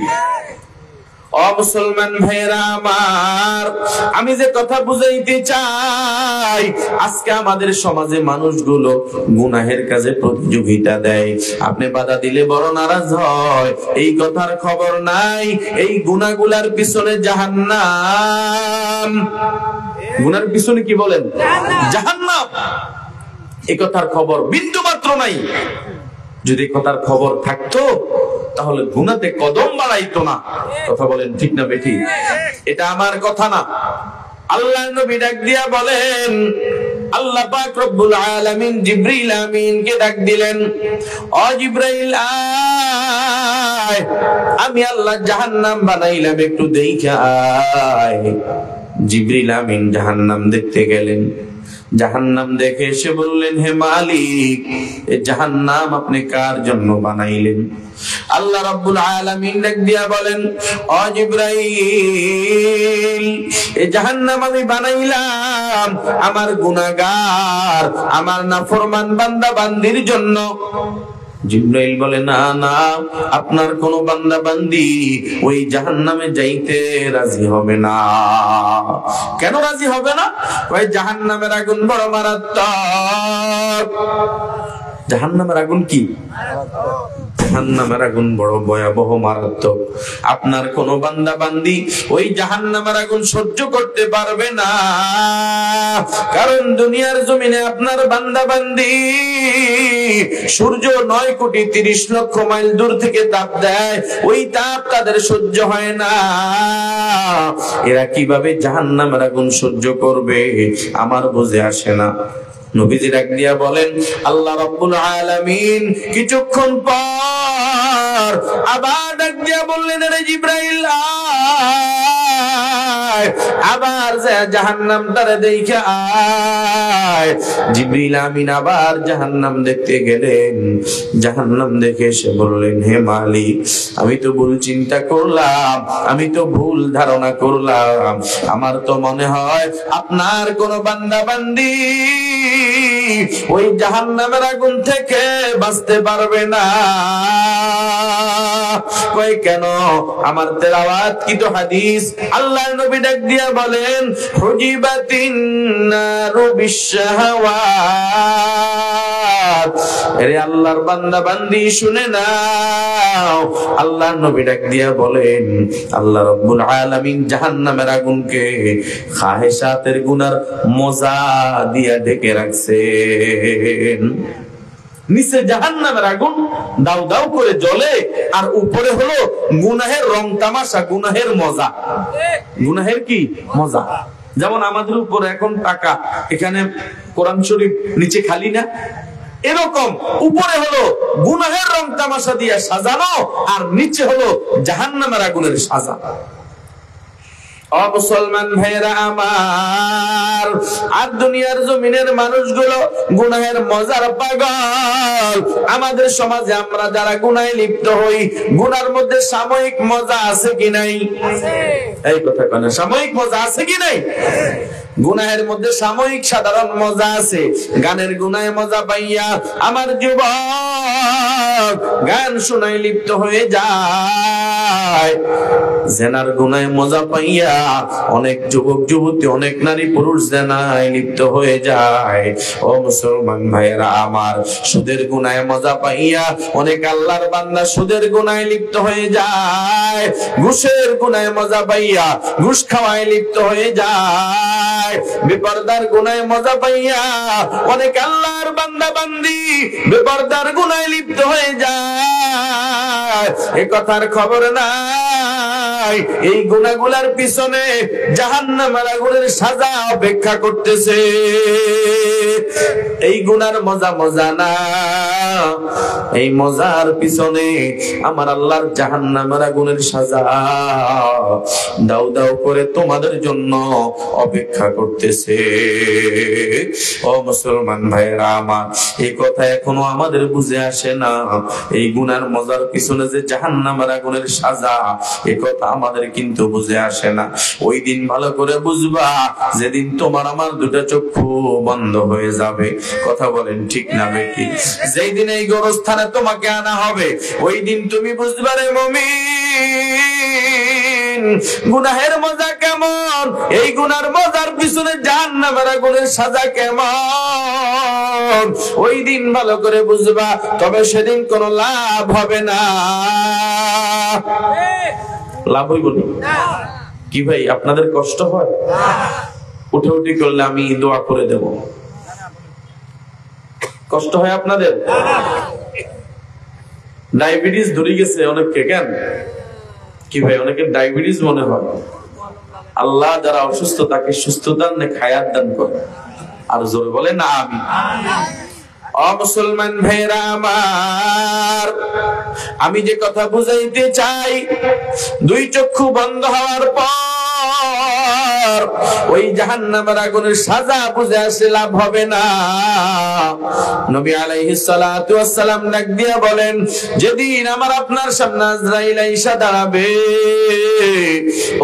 ও মুসলমান ভাইরা আমার, আমি যে কথা বুঝাইতে চাই, আজকে আমাদের সমাজে মানুষগুলো গুনাহের কাজে প্রতিযোগিতা দেয়। আপনি বাধা দিলে বড় নারাজ হয়, এই কথার খবর নাই এই গুনাহগুলার পিছনে জাহান্নাম। গুনার পিছনে কি বলেন? জাহান্নাম। এই কথার খবর বিন্দু মাত্র নাই। যদি কথার খবর থাকতো তাহলে গুনাতে কদম বাড়াইতো না। কথা বলেন ঠিক না বেঠি? এটা আমার কথা না, আল্লাহর নবী ডাক দিয়া বলেন, আল্লাহ পাক রব্বুল আলামিন জিবরিল আমিনকে ডাক দিলেন, ও জিবরাইল আয়, আমি আল্লাহ জাহান্নাম বানাইলাম, একটু দেইখা আয়। জিবরিল আমিন জাহান্নাম দেখতে গেলেন, জাহান্নাম দেখে এসে বললেন, হে মালিক, এই জাহান্নাম আপনি কার জন্য বানাইলেন? আল্লাহ রাব্বুল আলামিন ডাক দিয়া বলেন, ও জিবরাইল, এই জাহান্নাম আমি বানাইলাম আমার গুনাহগার, আমার নাফরমান বান্দা বান্দির জন্য। জিবরাইল বলে, না না, আপনার কোন বান্দা বান্দি ওই জাহান্নামে যাইতে রাজি হবে না। কেন রাজি হবে না? ওই জাহান্নামের আগুন বড় মারাত্মক। জাহান্নামের আগুন কি? জাহান্নামের আগুন বড় ভয়াবহ মারাত্মক। আপনার কোন বান্দা বান্দি ওই জাহান্নামের আগুন সহ্য করতে পারবে না, কারণ দুনিয়ার জমিনে আপনার বান্দা বান্দি সূর্য 9,30,00,000 মাইল দূর থেকে তাপ দেয়, ওই তাপ তাদের সহ্য হয় না। এরা কিভাবে জাহান্নামের আগুন সহ্য করবে আমার বুঝে আসে না। নবীজি ডাক দিয়া বলেন, আল্লাহ রাব্বুল আলামিন কিছুক্ষণ পর আবার ডাক দিয়া বললেন, রে জিবরাইল আয়, আবার জাহান্নামটারে দেইখা আয়। জিবরিল আমিন আবার জাহান্নাম দেখতে গেলেন, জাহান্নাম দেখে এসে বললেন, হে মালিক, আমি তো ভুল চিন্তা করলাম, আমি তো ভুল ধারণা করলাম, আমার তো মনে হয় আপনার কোন বান্দা বান্দি ওই জাহান্নামের আগুন থেকে বাঁচতে পারবে না। কই কেন? আমার তেলাওয়াত কি তো হাদিস। আল্লাহর নবী ডাক দিয়া বলেন, হুজিবাতিন নারু বিশহাওয়াত। আরে আল্লাহর বান্দা বান্দি শুনে নাও, আল্লাহর নবী ডাক দিয়া বলেন, আল্লাহ রাব্বুল আলামিন জাহান্নামের আগুনকে খাহেসাতের গুনার মজা দিয়া ঢেকে রাখছেন। নিচে জাহান্নামের আগুন দাউ দাউ করে জ্বলে, আর উপরে হলো গুনাহের রং তামাশা, গুনাহের মজা। গুনাহের কি মজা? যেমন আমাদের উপরে এখন টাকা, এখানে কোরআন শরীফ, নিচে খালি না, এরকম উপরে হলো গুনাহের রং তামাশা দিয়ে সাজানো, আর নিচে হলো জাহান্নামের আগুনের সাজা। ও মুসলমান ভাইরা আমার, আর দুনিয়ার জমিনের মানুষগুলো গুনাহের মজার পাগল। আমাদের সমাজে আমরা যারা গুনাহে লিপ্ত হই, গুনার মধ্যে সাময়িক মজা আছে কি নাই? এই কথা কেন? সাময়িক মজা আছে কি নাই? গুনাহের মধ্যে সাময়িক সাধারণ মজা আছে। গানের গুনাহে মজা পাইয়া আমার যুবক গান শোনায় লিপ্ত হয়ে যায়। জেনার গুনাহে মজা পাইয়া অনেক যুবক যুবতী, অনেক নারী পুরুষ জেনায় লিপ্ত হয়ে যায়। ও মুসলমান ভাইয়েরা আমার, সুদের গুনাহে মজা পাইয়া অনেক আল্লাহর বান্দা সুদের গুনাহে লিপ্ত হয়ে যায়। ঘুষের গুনাহে মজা পাইয়া ঘুষ খাওয়ায় লিপ্ত হয়ে যায়। বেপরদার গুনাহে মজা পাইয়া অনেক আল্লাহর বান্দা বান্দি বেপরদার গুনাহে লিপ্ত হয়ে যায়। এ কথার খবর নাই ভাই, এই গুনাহগুলোর পিছনে জাহান্নামের আগুনের সাজা অপেক্ষা করতেছে। এই গুনার মজা মজা না, এই মজার পিছনে আমার আল্লাহর জাহান্নামের আগুনের সাজা দাও দাও করে তোমাদের জন্য অপেক্ষা করতেছে। ও মুসলমান ভাইরা আমার, এই কথা এখনো আমাদের বুঝে আসে না। এই গুনার মজার পিছনে যে জাহান্নামের আগুনের সাজা, এই কথা আমাদের কিন্তু বুঝে আসে না। ওই দিন ভালো করে বুঝবা, যেদিন তোমার আমার দুটো চক্ষু বন্ধ হয়ে যাবে। কথা বলেন ঠিক না বেটি? যেই দিন এই গোরস্থানে তোমাকে আনা হবে, ওই দিন তুমি বুঝবা রে মুমিন, গুনাহের মজা কেমন, এই গুনার মজার পিছনে জাহান্নামের আগুনের সাজা কেমন। ওই দিন ভালো করে বুঝবা, তবে সেদিন কোনো লাভ হবে না। লাভ হইব না কি ভাই? আপনাদের কষ্ট হয়? উঠে উঠি করলে আমি দোয়া করে দেব। কষ্ট হয় আপনাদের? ডায়াবেটিস ধরে গেছে অনেককে। কেন কি ভাই? অনেকে ডায়াবেটিস মনে হয়। আল্লাহ যারা অসুস্থ তাকে সুস্থতার খায়াত দান করে। আর জোরে বলে না আমি। ও মুসলমান ভাইরা আমার, আমি যে কথা বুঝাইতে চাই, দুই চক্ষু বন্ধ হওয়ার পর ওই জাহান্নামের আগুনের সাজা বুঝে আসলে লাভ হবে না। নবী আলাইহিস সালাতু ওয়াস সালাম ডাক দিয়া বলেন, যেদিন আমার আপনার সামনে আজরাইল আইসা দাঁড়াবে,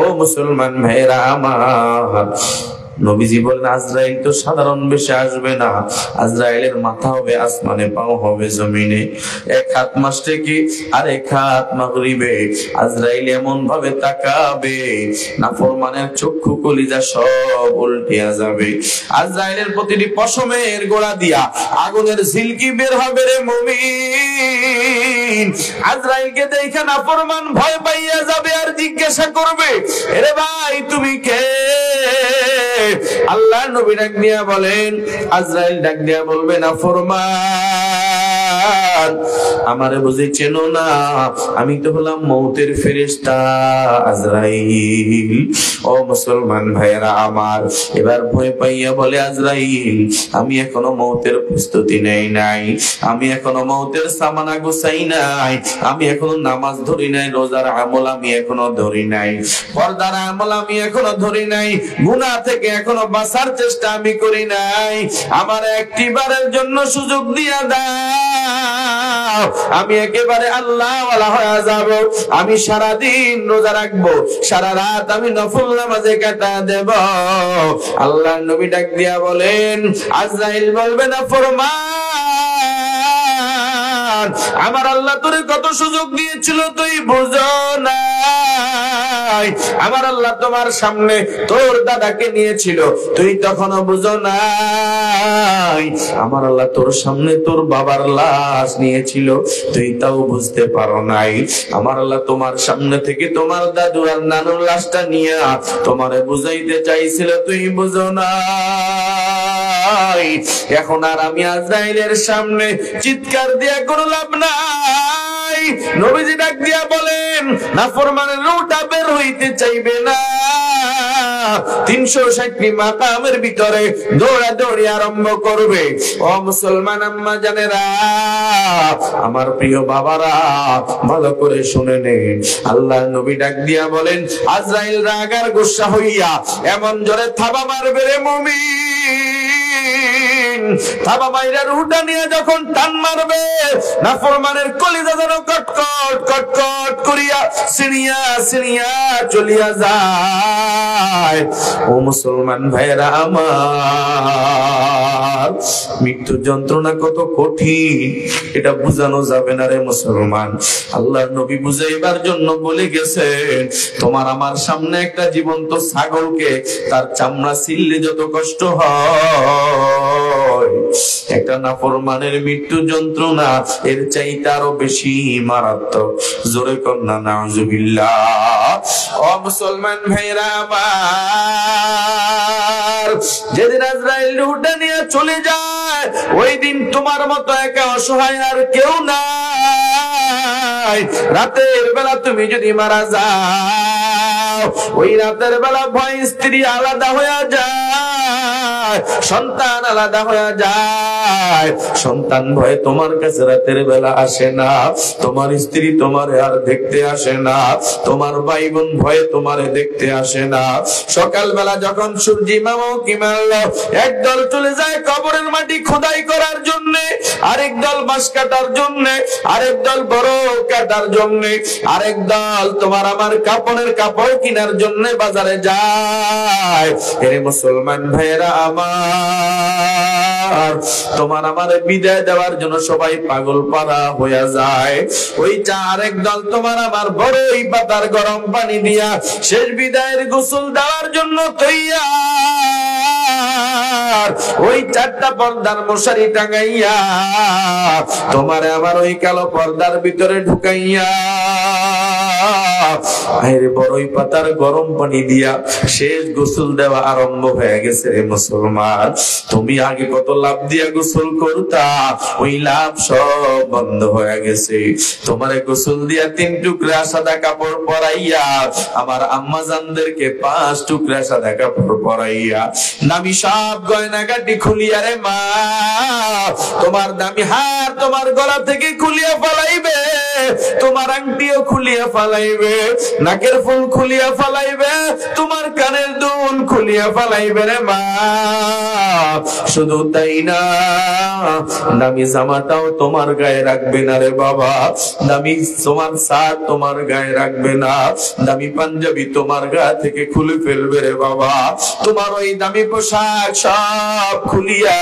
ও মুসলমান ভাইরা আমার, নবীজি বলেন আজরাইল তো সাধারণ বেশে আসবে না। আজরাইলের মাথা হবে আসমানে, পাও হবে জমিনে, এক হাত মাশরিকে আর এক হাত মাগরিবে। আজরাইল এমন ভাবে তাকাবে, নাফরমানের চক্ষু কলিজা সব উল্টিয়া যাবে। আজরাইলের প্রতিটি পশমের গোড়া দিয়া আগুনের ঝিলকি বের হবে রে মুমিন। আজরাইলকে দেখে নাফরমান ভয় পাইয়া যাবে আর জিজ্ঞাসা করবে, এরে ভাই তুমি কে? আল্লাহ নবী ডাক দিয়া বলেন, আজরাইল ডাক দিয়া বলবে, নাফরমান, আমারে বুঝি চেনো না? আমি তো হলাম মৌতের ফেরেশতা আজরাইল। ও মুসলমান ভাইরা আমার, এবার ভয় পাইয়া বলে আজরাইল, আমি এখনো মৌতের প্রস্তুতি নেই নাই, আমি এখনো মৌতের সামানা গুছাই নাই, আমি এখনো নামাজ ধরি নাই, রোজার আমল আমি এখনো ধরি নাই, পর্দার আমল আমি এখনো ধরি নাই, গুনাহ থেকে এখনো বাঁচার চেষ্টা আমি করি নাই। আমার একটিবারের জন্য সুযোগ দিয়া দাও, আমি একেবারে আল্লাহ ওয়ালা হয়ে যাব। আমি সারা দিন রোজা রাখবো, সারা রাত আমি নফল নামাজে কাটা দেব। আল্লাহর নবী ডাক দিয়া বলেন, আজরাইল বলবে, নাফরমান, আমার আল্লাহ তোরে কত সুযোগ দিয়েছিল তুই বুঝো নাই। আমার আল্লাহ তোমার সামনে তোর দাদাকে নিয়েছিল, তুই তখনও বুঝো নাই। আমার আল্লাহ তোর সামনে তোর বাবার লাশ নিয়েছিল, তুই তাও বুঝতে পারো নাই। আমার আল্লাহ তোমার সামনে থেকে তোমার দাদু আর নানুর লাশটা নিয়ে তোমারে বুঝাইতে চাইছিল, তুই বুঝো নাই। এখন আর আমি আজরাইলের সামনে চিৎকার দিয়া কোনো লাভ নাই। নবীজি ডাক দিয়া বলেন, নাফরমানের রূহটা বের হইতে চাইবে না, 360টি মাকামের ভিতরে দৌড়াদৌড়ি আরম্ভ করবে। ও মুসলমান আম্মা জানেরা, আমার প্রিয় বাবারা, ভালো করে শুনে নেন। আল্লাহ নবী ডাক দিয়া বলেন, আজরাইল রাগার গুসা হইয়া এমন জোরে থাবা মারবে রে মুমিন, থাবা মাইরা রুহটা নিয়ে যখন টান মারবে, নাফরমানের কলিজা যেন কটকট কটকট করিয়া সিনিয়া সিনিয়া চলিয়া যায়। ও মুসলমান ভাইরা আমার, মৃত্যু যন্ত্রণা কত কঠিন এটা বুঝানো যাবে না রে মুসলমান। আল্লাহর নবী বুঝাইবার জন্য বলে গেছেন, তোমার আমার সামনে একটা জীবন্ত ছাগলকে তার চামড়া ছিললে যত কষ্ট হয়, একটা নাফরমানের মৃত্যু যন্ত্রণা এর চাইতে আরো বেশি মারাত্মক। জোরে কন্যা নাউজুবিল্লাহ। ও মুসলমান ভাইরা আমার, যেদিন আজরাইল রূহটা নিয়ে চলে যায়, ওই দিন তোমার মতো একা অসহায় আর কেউ নাই। রাতের বেলা তুমি যদি মারা যাও, ওই রাতের বেলা ভয় স্ত্রী আলাদা হয়ে যায়, সন্তান আলাদা হয়ে যায়। সন্তান ভয়ে তোমার কাছে রাতের বেলা আসে না, তোমার স্ত্রী তোমারে আর দেখতে আসে না, তোমার ভাই বোন ভয়ে তোমারে দেখতে আসে না। সকাল বেলা যখন সূর্যি মামা কি মারল, একদল চলে যায় কবরের মাটি খোদাই করার জন্য, আরেক দল বাঁশ কাটার জন্য, আরেক দল বড় কাটার জন্য, আরেক দল তোমার আমার কাপড়ের কাপড় কেনার জন্য বাজারে যায়। এরে মুসলমান ভাইয়েরা আমার, তোমার আমার বিদায় দেওয়ার জন্য সবাই পাগল পাড়া হয়ে যায়। ওই আরেক দল তোমার আমার বড়ই পাতার গরম পানি দিয়া শেষ বিদায়ের গোসল দেওয়ার জন্য তৈয়ার। ওই চারটা পর্দার মশারি টাঙাইয়া তোমারে আমার ওই কালো পর্দার ভিতরে ঢুকাইয়া বড়ই পাতার গরম পানি দিয়া শেষ গোসল দেওয়া আরম্ভ হয়ে গেছে। রে মুসলমান, তুমি আগে কত লাভ দিয়া গোসল করতা, ওই লাভ সব বন্ধ হয়ে গেছে। তোমারে গোসল দিয়া 3 টুকরা সাদা কাপড় পরাইয়া, আমার আম্মা জানদেরকে 5 টুকরা সাদা কাপড় পরাইয়া, দামি সব গয়নাগাটি খুলিয়া রে মা, তোমার দামি হার তোমার গলা থেকে খুলিয়া ফলাইবে, তোমার আংটিও খুলিয়া ফলাইবে, নাকের ফুল খুলিয়া ফলাইবে, তোমার কানের দুল খুলিয়া ফলাইবে রে মা। শুধু তাই না, দামি জামাটাও তোমার গায়ে রাখবে না রে বাবা, দামি তোমার শার্ট তোমার গায়ে রাখবে না, দামি পাঞ্জাবি তোমার গা থেকে খুলে ফেলবে রে বাবা। তোমার ওই দামি পোশাক সব খুলিয়া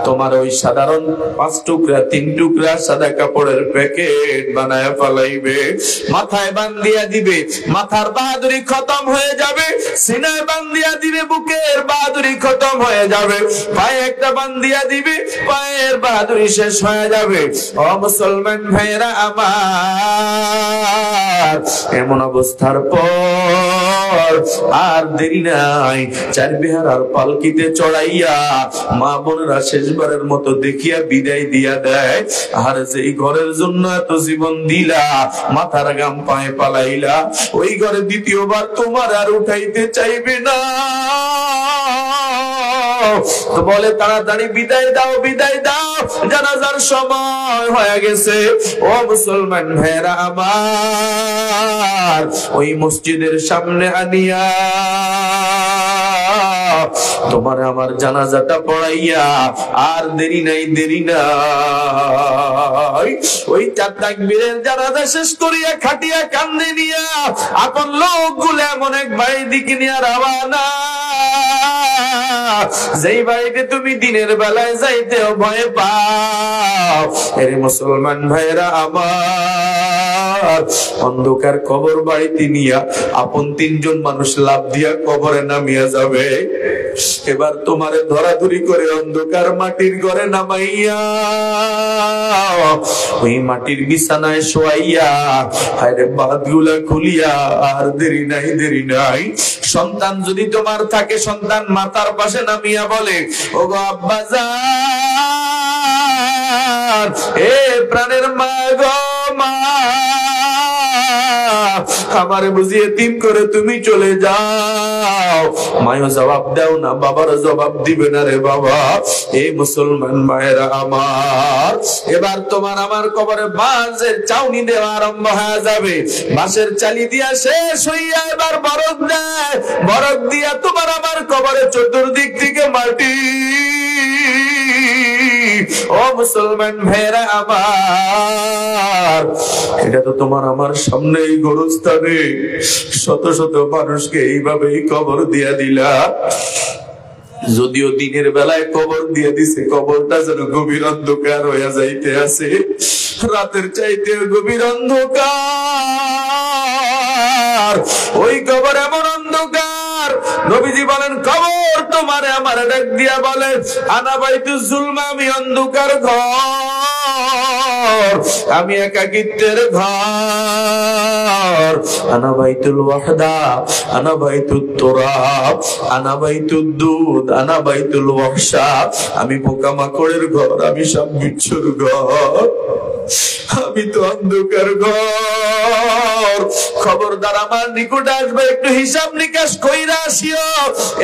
তোমার ওই সাধারণ 5 টুকরা 3 টুকরা সাদা কাপড়ের প্যাকেট বানায় ফলাইবে, মাথায় বান্ধিয়া দিবে, মাথার বাহাদুরি খতম হয়ে যাবে, সিনায় বান্ধিয়া দিবে, বুকের বাহাদুরি খতম হয়ে যাবে, পায়ে একটা বান্ধিয়া দিবে, পায়ের বাহাদুরি শেষ হয়ে যাবে। ও মুসলমান ভাইরা আমার, এমন অবস্থার পর আর দেরি নাই, 4 বিহারার পালকিতে চড়াইয়া মা বোনেরা শেষবারের মতো দেখিয়া বিদায় দিয়া দেয়। আর যেই ঘরের জন্য এত জীবন দিলা, মাথার গাম পায়ে পালাইলা, ওই ঘরে দ্বিতীয়বার তোমার আর উঠাইতে চাইবে না। তো বলে তাড়াতাড়ি বিদায় দাও, বিদায় দাও, জানাজার সময় হয়ে গেছে। ও মুসলমান ভাইরা আমার, ওই মসজিদের সামনে আনিয়া তোমার আমার জানাজাটা পড়াইয়া, আর দেরি নাই, দেরি নাই, ওই 4 তাকবীরের জানাজা শেষ করিয়া খাটিয়া কান্দে নিয়া আপন লোকগুলো এমন এক বাড়ির দিকে নিয়ে রওনা, যেই বাড়িতে তুমি দিনের বেলায় যাইতেও ভয় পাও। এরে মুসলমান ভাইরা আমার, অন্ধকার কবর বাড়িতে নিয়া আপন 3 জন মানুষ লাভ দিয়া কবরে নামিয়া যাবে। এবার তোমারে ধরাধরি করে অন্ধকার মাটির ঘরে নামাইয়া, ওই মাটির বিছানায় শোয়াইয়া, হায়রে বাদগুলা খুলিয়া, আর দেরি নাই, দেরি নাই। সন্তান যদি তোমার থাকে, সন্তান মাথার পাশে নামিয়া বলে, ওগো আব্বাজান, এ প্রাণের মা গো মা, আমারে বুঝিয়ে তিন করে তুমি চলে যাও। মায়ও জবাব দাও না, বাবারও জবাব দিবে না রে বাবা। এই মুসলমান মায়েরা আমার, এবার তোমার আমার কবরে বাঁশের চাউনি দেওয়া আরম্ভ হয়ে যাবে। বাঁশের চালি দিয়া শেষ হইয়া এবার বরফ দেয়, বরফ দিয়া তোমার আমার কবরে চতুর্দিক থেকে মাটি। ও মুসলমান ভাইরা আমার, এটা তো তোমার আমার সামনেই গোরস্থানে শত শত মানুষকে এইভাবেই কবর দিয়া দিলা। যদিও দিনের বেলায় কবর দিয়ে দিছে, কবরটা যেন গভীর অন্ধকার হইয়া যাইতে আছে, রাতের চাইতে গভীর অন্ধকার। ওই কবর এমন অন্ধকার, নবীজি বলেন কবর তোমারে আমার ডাক দিয়া বলে, আনা বাইতুল জুলমা, আমি অন্ধকার ঘর, আমি একাকিত্বের ঘর। আনা বাইতুল ওয়াহদা, আনা বাইতুত তুরাব, আনা বাইতুদ দুদ, আনা বাইতুল ওয়াহশা, আমি পোকামাকড়ের ঘর, আমি সব বিচ্ছুর ঘর, আমি তো অন্ধকার ঘর। খবরদার আমার নিকট আসবে, একটু হিসাব নিকাশ কইরা আসিও।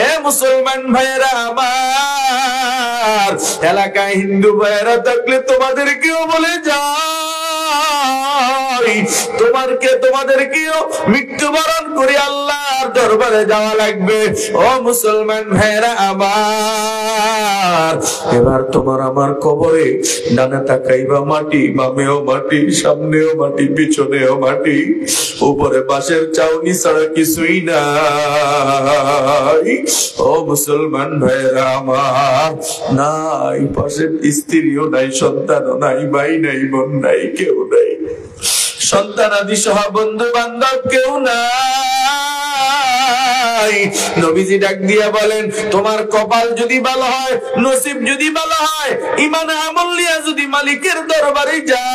এ মুসলমান ভাইয়েরা আমার, এলাকায় হিন্দু ভাইয়েরা থাকলে তোমাদেরকেও বলে যাই, তোমাদেরকেও মৃত্যুবরণ করে আল্লাহর দরবারে যাওয়া লাগবে। ও মুসলমান ভাইয়েরা আমার, এবার তোমার আমার কবরে ডানে তাকাইবা মাটি, বামেও মাটি, সামনেও মাটি, পিছনেও মাটি, উপরে বাঁশের চাউনি ছাড়া কিছুই নাই। ও মুসলমান ভাইয়েরা আমার, নাই পাশে স্ত্রীও নাই, সন্তানও নাই, ভাই নাই, বোন নাই, কেউ নাই, সন্তানাদি সহ বন্ধু বান্ধব কেউ নাই। নবীজি ডাক দিয়া বলেন, তোমার কপাল যদি ভালো হয়, নসিব যদি ভালো হয়, ঈমান আমল নিয়ে যদি মালিকের দরবারে যাও,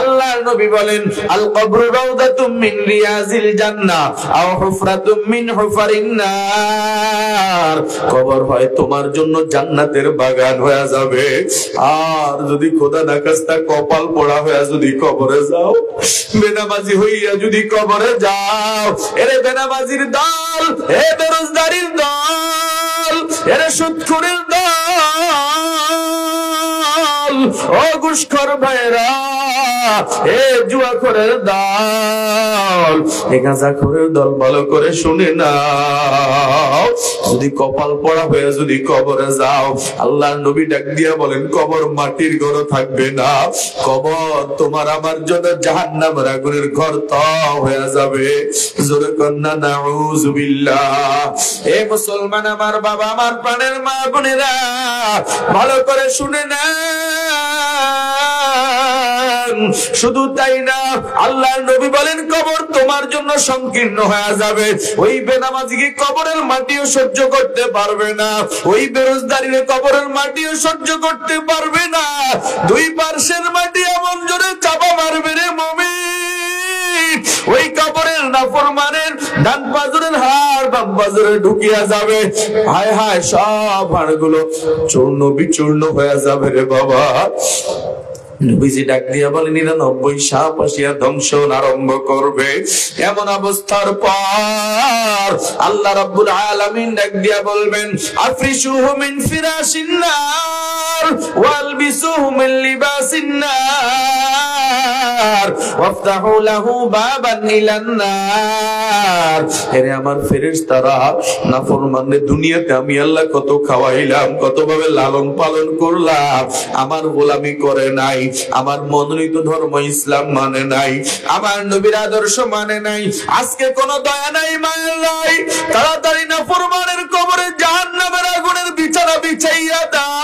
আল্লাহর নবী বলেন, আল কবরু রাউদাতুম মিন রিয়াজিল জান্নাহ আও হুফরাতুম মিন হুফারিন নার। কবর হয় তোমার জন্য জান্নাতের বাগান হয়ে যাবে। আর যদি খোদা না খাস্তা কপাল পোড়া হয়ে যদি কবরে যাও, বেনামাজি হইয়া যদি কবরে যাও, এরে বেনামাজির দল, এ বেরোজগারির দল, এরে সুদখোরের দল, ও ঘুষখোর ভাইরা, এ জুয়াখোরের দল, এ গাঁজাখোরের দল, ভালো করে শুনে নাও। যদি কপাল পড়া হয়ে যদি কবরে যাও, আল্লাহর নবী ডাক দিয়া বলেন, কবর মাটির ঘর থাকবে না, কবর তোমার আমার জন্য জাহান্নামের আগুনের ঘর হয়ে যাবে। জোরে কন্যা নাউযুবিল্লাহ। এ মুসলমান আমার বাবা, আমার প্রাণের মা বোনেরা, ভালো করে শুনে না। শুধু তাই না, আল্লাহর নবী বলেন, কবর তোমার জন্য সংকীর্ণ হয়ে যাবে। ওই বেনামাজিকে কবরের মাটিও সহ্য করতে পারবে না, ওই বেরোজগারির কবরের মাটিও সহ্য করতে পারবে না। দুই পার্শ্বের মাটি এমন জোরে চাপা মারবে রে মুমিন, ওই কবরের নাফরমানের ডান পাজরের হাড় বাম পাজরে ঢুকিয়া যাবে। হায় হায়, সব হাড়গুলো চূর্ণ বিচূর্ণ হয়ে যাবে রে বাবা। নবীজি ডাক দিয়া বলেন, 99 সাপ আসিয়া ধ্বংসন আরম্ভ করবে। এমন অবস্থার পর আল্লাহ রাব্বুল আলামিন ডাক দিয়া বলবেন, আফরিশুহু মিন ফিরাশিন নার ওয়ালবিসুহু মিন লিবাসিন নার ওয়াফতাহু লাহু বাবান ইলান নার। এরে আমার ফেরেশতারা, নাফরমানদের দুনিয়াতে আমি আল্লাহ কত খাওয়াইলাম, কতভাবে লালন পালন করলাম, আমার গোলামি করে নাই, আমার মনোনীত ধর্ম ইসলাম মানে নাই, আমার নবীর আদর্শ মানে নাই, আজকে কোন দয়া নাই, মায়া নাই, তাড়াতাড়ি নাফরমানের কবরে জাহান্নামের আগুনের বিছানা বিছাইয়া দাও।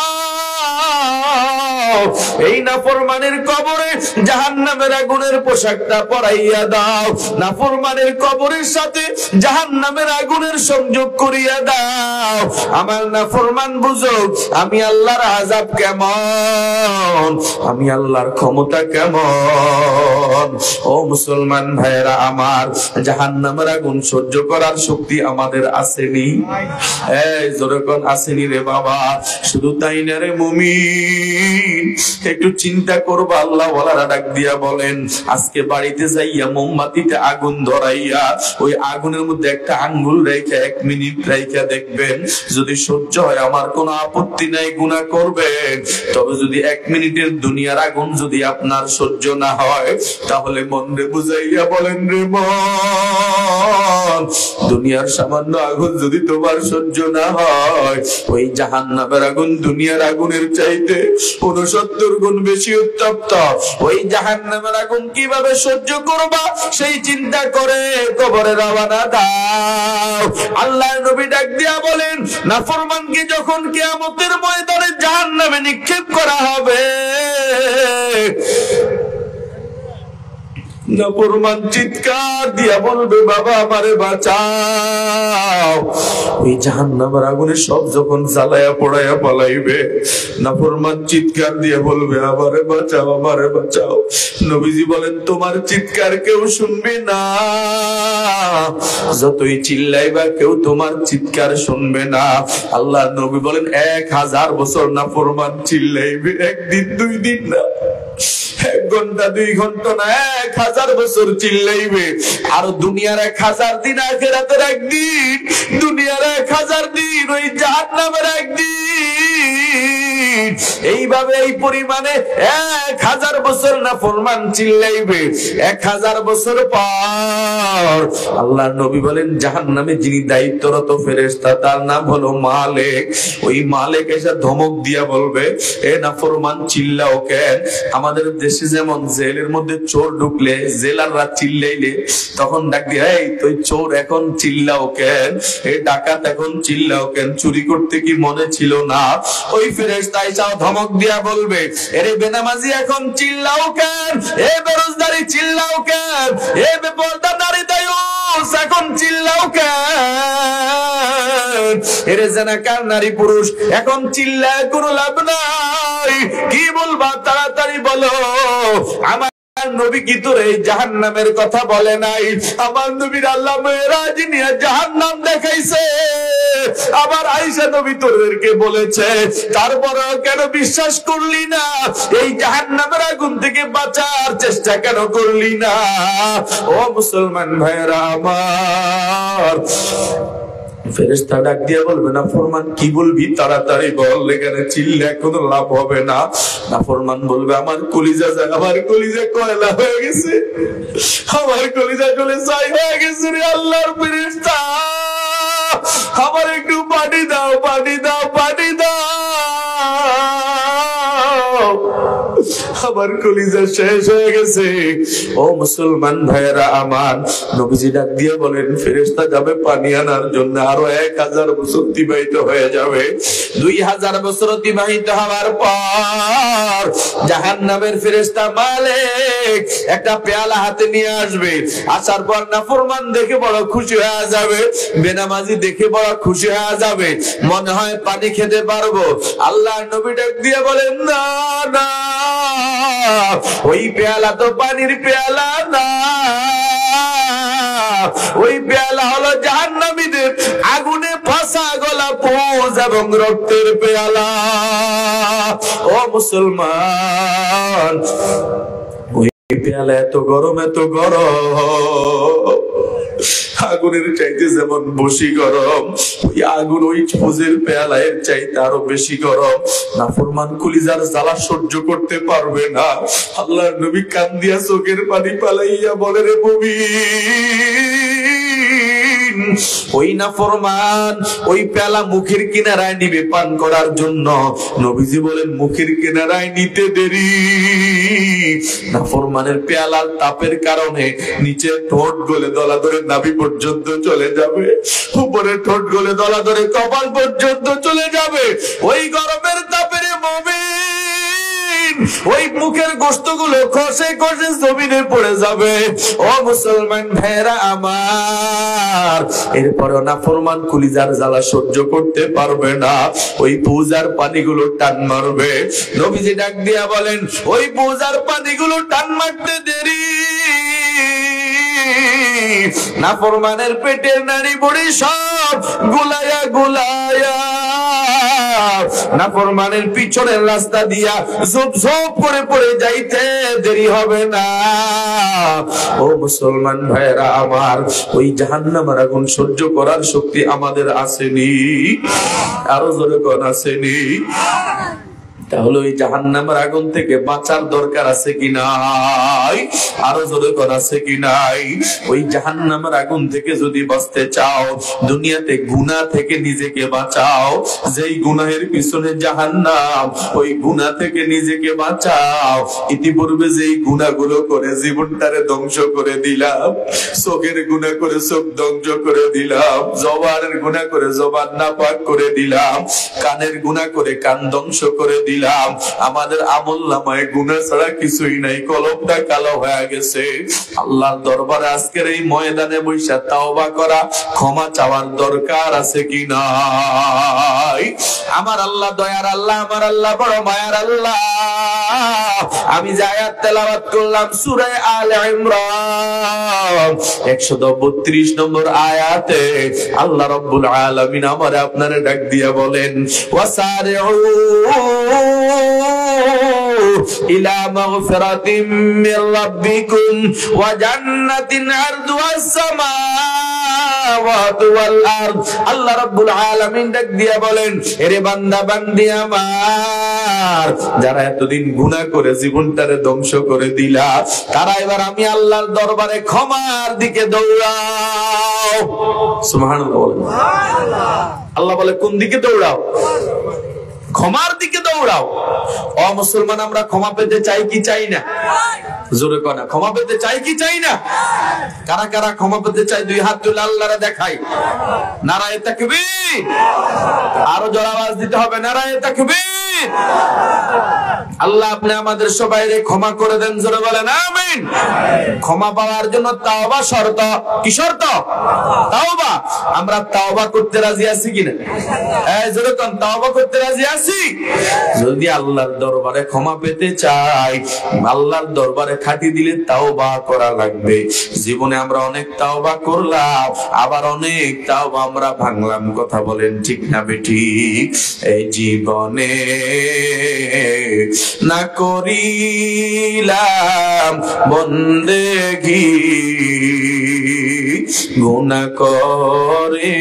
এই নাফরমানের কবরে জাহান্নামের আগুনের পোশাকটা পরাইয়া দাও, নাফরমানের কবরের সাথে জাহান্নামের আগুনের সংযোগ করিয়া দাও। আমার নাফরমান বুঝো, আমি আল্লাহর আযাব কেমন, আমি আল্লাহর ক্ষমতা কেমন। ও মুসলমান ভাইয়েরা আমার, জাহান্নামের আগুন সহ্য করার শক্তি আমাদের আসেনি? এই জোরে কোন আসেনি রে বাবা? শুধু তাই না রে মুমিন, একটু চিন্তা করবা। আল্লাহ ওয়ালারা ডাক দিয়া বলেন, আজকে বাড়িতে যাইয়া মোমবাতিতে আগুন ধরাইয়া ওই আগুনের মধ্যে একটা আঙ্গুল রেখে 1 মিনিট রেখে দেখবেন, যদি সহ্য হয় আমার কোনো আপত্তি নাই, গুনাহ করবেন। তবে যদি 1 মিনিটের দুনিয়ার আগুন যদি আপনার সহ্য না হয়, তাহলে মন রে বুঝাইয়া বলেন, রে মন, দুনিয়ার সামান্য আগুন যদি তোমার সহ্য না হয়, ওই জাহান্নামের আগুন দুনিয়ার আগুনের চাইতে 69 গুণ বেশি উত্তপ্ত। ওই জাহান্নামের আগুন কিভাবে সহ্য করবা, সেই চিন্তা করে কবরে রওনা দাও। আল্লাহর নবী ডাক দিয়া বলেন, নাফরমানকে যখন কিয়ামতের ময়দানে জাহান্নামে নিক্ষেপ করা হবে, নাফরমান চিৎকার দিয়া বলবে, বাবা আমারে বাঁচাও। ওই জাহান্নামের আগুনে সব যখন জ্বালায়া পোড়ায়া পালাইবে, নাফরমান চিৎকার দিয়ে বলবে, আমারে বাঁচাও, আমারে বাঁচাও। নবীজি বলেন, তোমার চিৎকার কেউ শুনবে না, যতই চিল্লাইবা কেউ তোমার চিৎকার শুনবে না। আল্লাহ নবী বলেন, 1000 বছর নাফরমান চিল্লাইবে, 1 দিন 2 দিন না। 1 ঘন্টা 2 ঘন্টা না 1000 বছর চিল্লাইবে। আর দুনিয়ার 1000 দিন আখিরাতের একদিন, দুনিয়ার 1000 দিন ওই জাহান্নামের একদিন। এইভাবে এই পরিমাণে 1000 বছর নাফরমান চিল্লাইবে। 1000 বছর পর আল্লাহর নবী বলেন জাহান্নামে যিনি দায়িত্বরত ফেরেশতা তার নাম হলো মালিক। ওই মালিক এসে ধমক দিয়া বলবে, এ নাফরমান চিল্লাও কেন? আমাদের দেশে যেমন জেলের মধ্যে চোর ঢুকলে জেলাররা চিল্লাইলে তখন ডাক দিয়ে, এই তুই চোর এখন চিল্লাও কেন? এ ডাকাত এখন চিল্লাও কেন? চুরি করতে কি মনে ছিল না? ওই ফেরেশতা এসে ধমক দিয়া বলবে, এরে বেনামাজি এখন চিল্লাও কেন? এ বেরোজগারি চিল্লাও কেন? এ বেপরদা নারী দায়ুস এখন চিল্লাও কেন? এরে জানাকার নারী পুরুষ এখন চিল্লায় কোনো লাভ নাই। কি বলবা তাড়াতাড়ি বলো। আমার নবী কি তোর এই জাহান্নামের কথা বলে নাই? আমার নবীর আল্লাহ মেরাজ নিয়ে জাহান্নাম দেখাইছে। আবার আয়েশা নবী তোদেরকে বলেছে, তারপরেও কেন বিশ্বাস করলি না? এই জাহান্নামের আগুন থেকে বাঁচার চেষ্টা কেন করলি না? ও মুসলমান ভাইরা আমার, ফেরেশতা ডাক দিয়ে বলবে, নাফরমান কি বলবি তাড়াতাড়ি বল, এখানে চিল্লে কোনো লাভ হবে না। নাফরমান বলবে, আমার কলিজা যায়, আমার কলিজা কয়লা হয়ে গেছে, আমার কলিজা চলে ছাই হয়ে গেছে রে আল্লাহর ফেরেশতা, আমার একটু পানি দাও, পানি দাও, পানি দাও, আমার কলিজা শেষ হয়ে গেছে। ও মুসলমান ভাইয়েরা আমার, নবীজি ডাক দিয়ে বলেন, ফেরেশতা যাবে পানি আনার জন্য, আরো 1000 বছর অতিবাহিত হয়ে যাবে। 2000 বছর অতিবাহিত হওয়ার পর জাহান্নামের ফেরেশতা মালিক একটা পেয়ালা হাতে নিয়ে আসবে। আসার পর নাফরমান দেখে বড় খুশি হয়ে যাবে, বেনামাজি দেখে বড় খুশি হয়ে যাবে, মনে হয় পানি খেতে পারবো। আল্লাহ নবী ডাক দিয়ে বলেন, না না, ওই পেয়ালা তো পানির পেয়ালা না, ওই পেয়ালা হলো জাহান্নামীদের আগুনে ফাঁসা গলা পোজ এবং রক্তের পেয়ালা। ও মুসলমান, ওই পেয়ালা এত গরম, এত গরম, আগুনের চাইতে যেমন বেশি গরম, ওই আগুন ওই ফোজের পেয়ালার চাইতে আরো বেশি গরম। নাফরমান কলিজার জ্বালা সহ্য করতে পারবে না। আল্লাহর নবী কান্দিয়া চোখের পানি পালাইয়া বলে, রে মুমিন, ওই নাফরমান ওই পেয়ালা মুখের কিনারায় নিবে পান করার জন্য। নবীজি বলেন, মুখের কিনারায় নিতে দেরি। নাফরমানের পেয়ালার তাপের কারণে নিচে ঠোঁট গলে দলা ধরে নাভি পর্যন্ত চলে যাবে, উপরে ঠোঁট গলে দলা ধরে কপাল পর্যন্ত চলে যাবে। ওই গরমের তাপের মুমিন ওই মুখের গোশতগুলো খসে খসে জমিনে পড়ে যাবে। ও মুসলমান ভাইরা আমার, এরপরও নাফরমান কলিজার জ্বালা সহ্য করতে পারবে না, ওই পূজার পানিগুলো টান মারবে। নবীজি ডাক দিয়া বলেন, ওই পূজার পানিগুলো টান মারতে দেরি, নাফরমানের পেটের নাড়ি বড়ি সব গুলায়া গুলায়া নাফরমানের পিছনের রাস্তা দিয়া ঝোপ ঝোপ করে পড়ে যাইতে দেরি হবে না। ও মুসলমান ভাইরা আমার, ওই জাহান্নামের আগুন সহ্য করার শক্তি আমাদের আসেনি, আরো জোরে কোন আসেনি? তাহলে ওই জাহান্নামের আগুন থেকে বাঁচার দরকার আছে কি নাই? আরো জোরে কোন আছে কি নাই? ওই জাহান্নামের আগুন থেকে যদি বাঁচতে চাও, দুনিয়াতে গুনাহ থেকে নিজেকে বাঁচাও। যেই গুনাহের পিছনে জাহান্নাম, ওই গুনাহ থেকে নিজেকে বাঁচাও। ইতিপূর্বে যেই গুনাহগুলো করে জীবনটারে ধ্বংস করে দিলাম, চোখের গুনাহ করে চোখ ধ্বংস করে দিলাম, জবানের গুনাহ করে জবান নাপাক করে দিলাম, কানের গুনাহ করে কান ধ্বংস করে দিলাম। আমাদের আমলনামায় গুনাহ ছাড়া কিছুই নাই, কলমটা কালো হয়ে গেছে। আল্লাহর দরবারে আজকের এই ময়দানে বৈশা তাওবা করা, ক্ষমা চাওয়ার দরকার আছে কি নাই? আমার আল্লাহ দয়ার আল্লাহ, আমার আল্লাহ বড় মায়ার আল্লাহ। আমি যে আয়াত তেলাওয়াত করলাম সূরা আলে ইমরান 132 নম্বর আয়াতে আল্লাহ রাব্বুল আলামিন আমারে আপনারে ডাক দিয়া বলেন, ওয়াসারিউ ইলা মাগফিরাতিম মির রাব্বিকুম ওয়া জান্নাতিন আরদুহাস সামাওয়াতু ওয়াল আরদ। আল্লাহ রাব্বুল আলামিন ডাক দিয়া বলেন, এরে বান্দা বান্দি আমার, যারা এতদিন গুনাহ করে জীবনটারে ধ্বংস করে দিলা, তারা এবার আমি আল্লাহর দরবারে ক্ষমার দিকে দৌড়াও। সুবহানাল্লাহ বলেন। আল্লাহ বলে কোন দিকে দৌড়াও? ক্ষমার দিকে দৌড়াও। ও মুসলমান, আমরা ক্ষমা পেতে চাই কি চাই না? জোরে কনা, ক্ষমা পেতে চাই কি চাই না? কারা কারা ক্ষমা পেতে চাই? দুই হাত তুলে আল্লাহরে দেখাই। নারায়ে তাকবীর। আরো জোরে আওয়াজ দিতে হবে, নারায়ে তাকবীর। আল্লাহ আপনি আমাদের সবাইকে ক্ষমা করে দেন, জোরে বলেন আমিন। ক্ষমা পাওয়ার জন্য তাওবা শর্ত। কি শর্ত? তাওবা। আমরা তাওবা করতে রাজি আছি কিনা? এই জোরে কোন, তাওবা করতে রাজি আছি? যদি আল্লাহর দরবারে ক্ষমা পেতে চাই, আল্লাহর দরবারে খাটি দিলে তাওবা করা লাগবে। জীবনে আমরা অনেক তাওবা করলাম, আবার অনেক তাওবা আমরা ভাঙলাম। কথা বলেন ঠিক না বেঠিক? এই জীবনে না করিলাম বন্দেগি, গুনাহ করে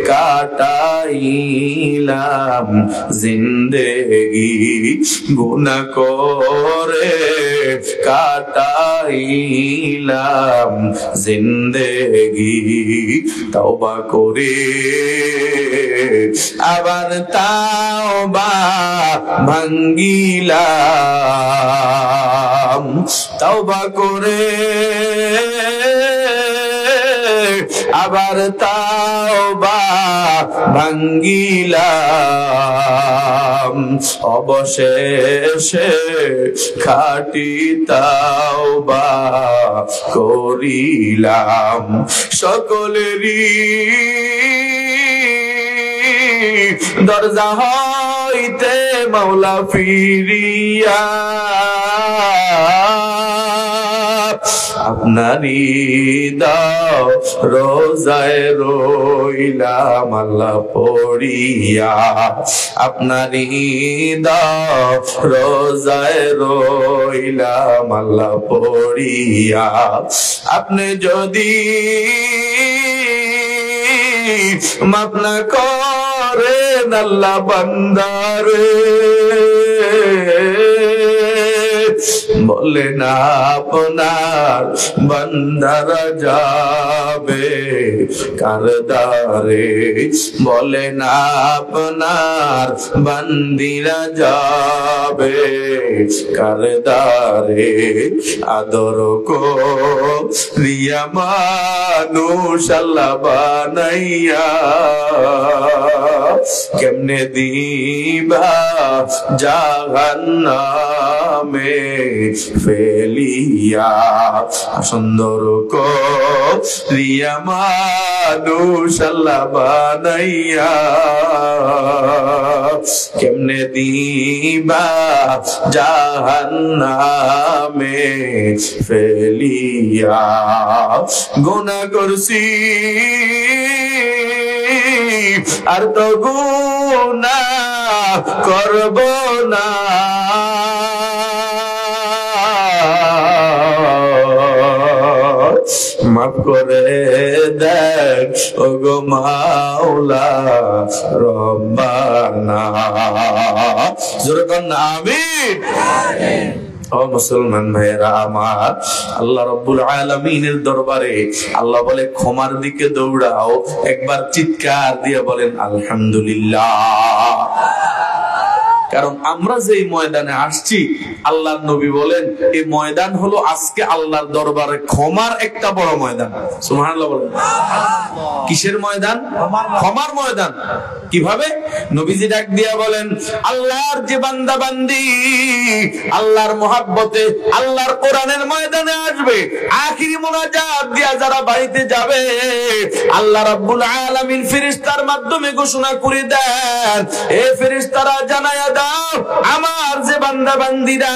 কাটাইলাম জিন্দেগি, গুনাহ করে কাটাইলাম জিন্দেগি। তওবা করে আবার তাওবা ভাঙ্গিলাম, তওবা করে আবার তাওবা ভাঙ্গিলাম, অবশেষে খাঁটি তাওবা করিলাম। সকলেরই দরজা হইতে মাওলা ফিরিয়া আপনারই দাও রোজায় রইলাম আল্লাহ পড়িয়া, আপনারই দাও রোজায় রইলাম আল্লাহ পড়িয়া। আপনি যদি মাফ না করেন আল্লাহ বান্দারে, বলে না আপনার বান্দারা যাবে কারদারে, বলে না আপনার বান্দিরা যাবে কারদারে। আদর করিয়া মানুষ আল্লাহ বানাইয়া, কেমনে দিবা জাহান্নামে ফেলিয়া। সুন্দর করিয়া মানুষ আল্লাহ বানাইয়া, কেমনে দিবা জাহান্নামে ফেলিয়া। গুনাহ করছি আর তো গুনাহ করব না, মাফ করে দেখ ওগো মাওলা রব্বানা। জোরে কোন আমিন। ও মুসলমান ভাইরা আমার, আল্লাহ রাব্বুল আলামিনের দরবারে আল্লাহ বলে ক্ষমার দিকে দৌড়াও। একবার চিৎকার দিয়ে বলেন আলহামদুলিল্লাহ। কারণ আমরা যে ময়দানে আসছি, আল্লাহর নবী বলেন এই ময়দান হলো আজকে আল্লাহর দরবারে ক্ষমার একটা বড় ময়দান। সুবহানাল্লাহ বলেন। কিসের ময়দান? ক্ষমার ময়দান। কিভাবে? নবীজি ডাক দিয়া বলেন, আল্লাহর যে বান্দা বান্দি আল্লাহর মহব্বতে আল্লাহর কোরআনের ময়দানে আসবে, আখিরি মুনাজাত দিয়া যারা বাড়িতে যাবে, আল্লাহ রাব্বুল আলামিন ফেরেশতার মাধ্যমে ঘোষণা করে দেন, এ ফেরেশতারা জানায়া দাও আমার যে বান্দা বান্দিরা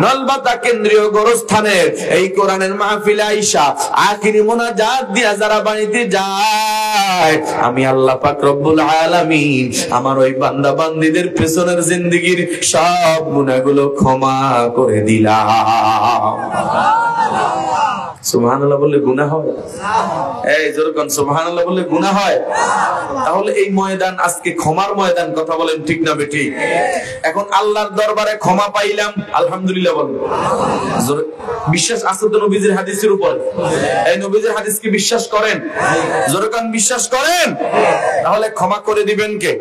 নলবাতা কেন্দ্রীয় গোরস্থানের এই কোরআনের মাহফিলে আইসা আখিরি মোনাজাত দিয়া যারা বাড়িতে যায়, আমি আল্লাহ পাক রব্বুল আলামিন আমার ওই বান্দা বান্দিদের পেছনের জিন্দেগীর সব গুনাহগুলো ক্ষমা করে দিলাম। সুবহানাল্লাহ বললে গুনাহ হয়? এই জোরে কোন সুবহানাল্লাহ বললে গুনাহ হয়? তাহলে এই ময়দান আজকে ক্ষমার ময়দান, কথা বলেন ঠিক না বেঠি? এখন আল্লাহর দরবারে ক্ষমা পাইলাম, আলহামদুলিল্লাহ বলেন। বিশ্বাস আছে তো নবীজির হাদিসের উপর? এই নবীজির হাদিস কি বিশ্বাস করেন? জোরে কোন বিশ্বাস করেন? তাহলে ক্ষমা করে দিবেন কে?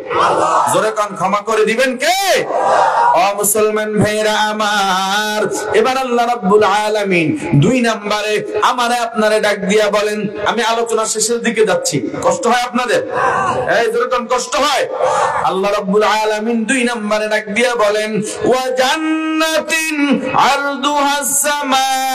জোরে কোন ক্ষমা করে দিবেন কে? ও মুসলমান ভাইরা আমার, এবার আল্লাহ রাব্বুল আলামিন 2 নম্বরে আমারে আপনারে ডাক দিয়া বলেন, আমি আলোচনা শেষের দিকে যাচ্ছি, কষ্ট হয় আপনাদের? এই যেরকম কষ্ট হয়, আল্লাহ রাব্বুল আলামিন 2 নম্বরে ডাক দিয়া বলেন, ওয়া জান্নাতিন আরদুহাস সামাওয়াতু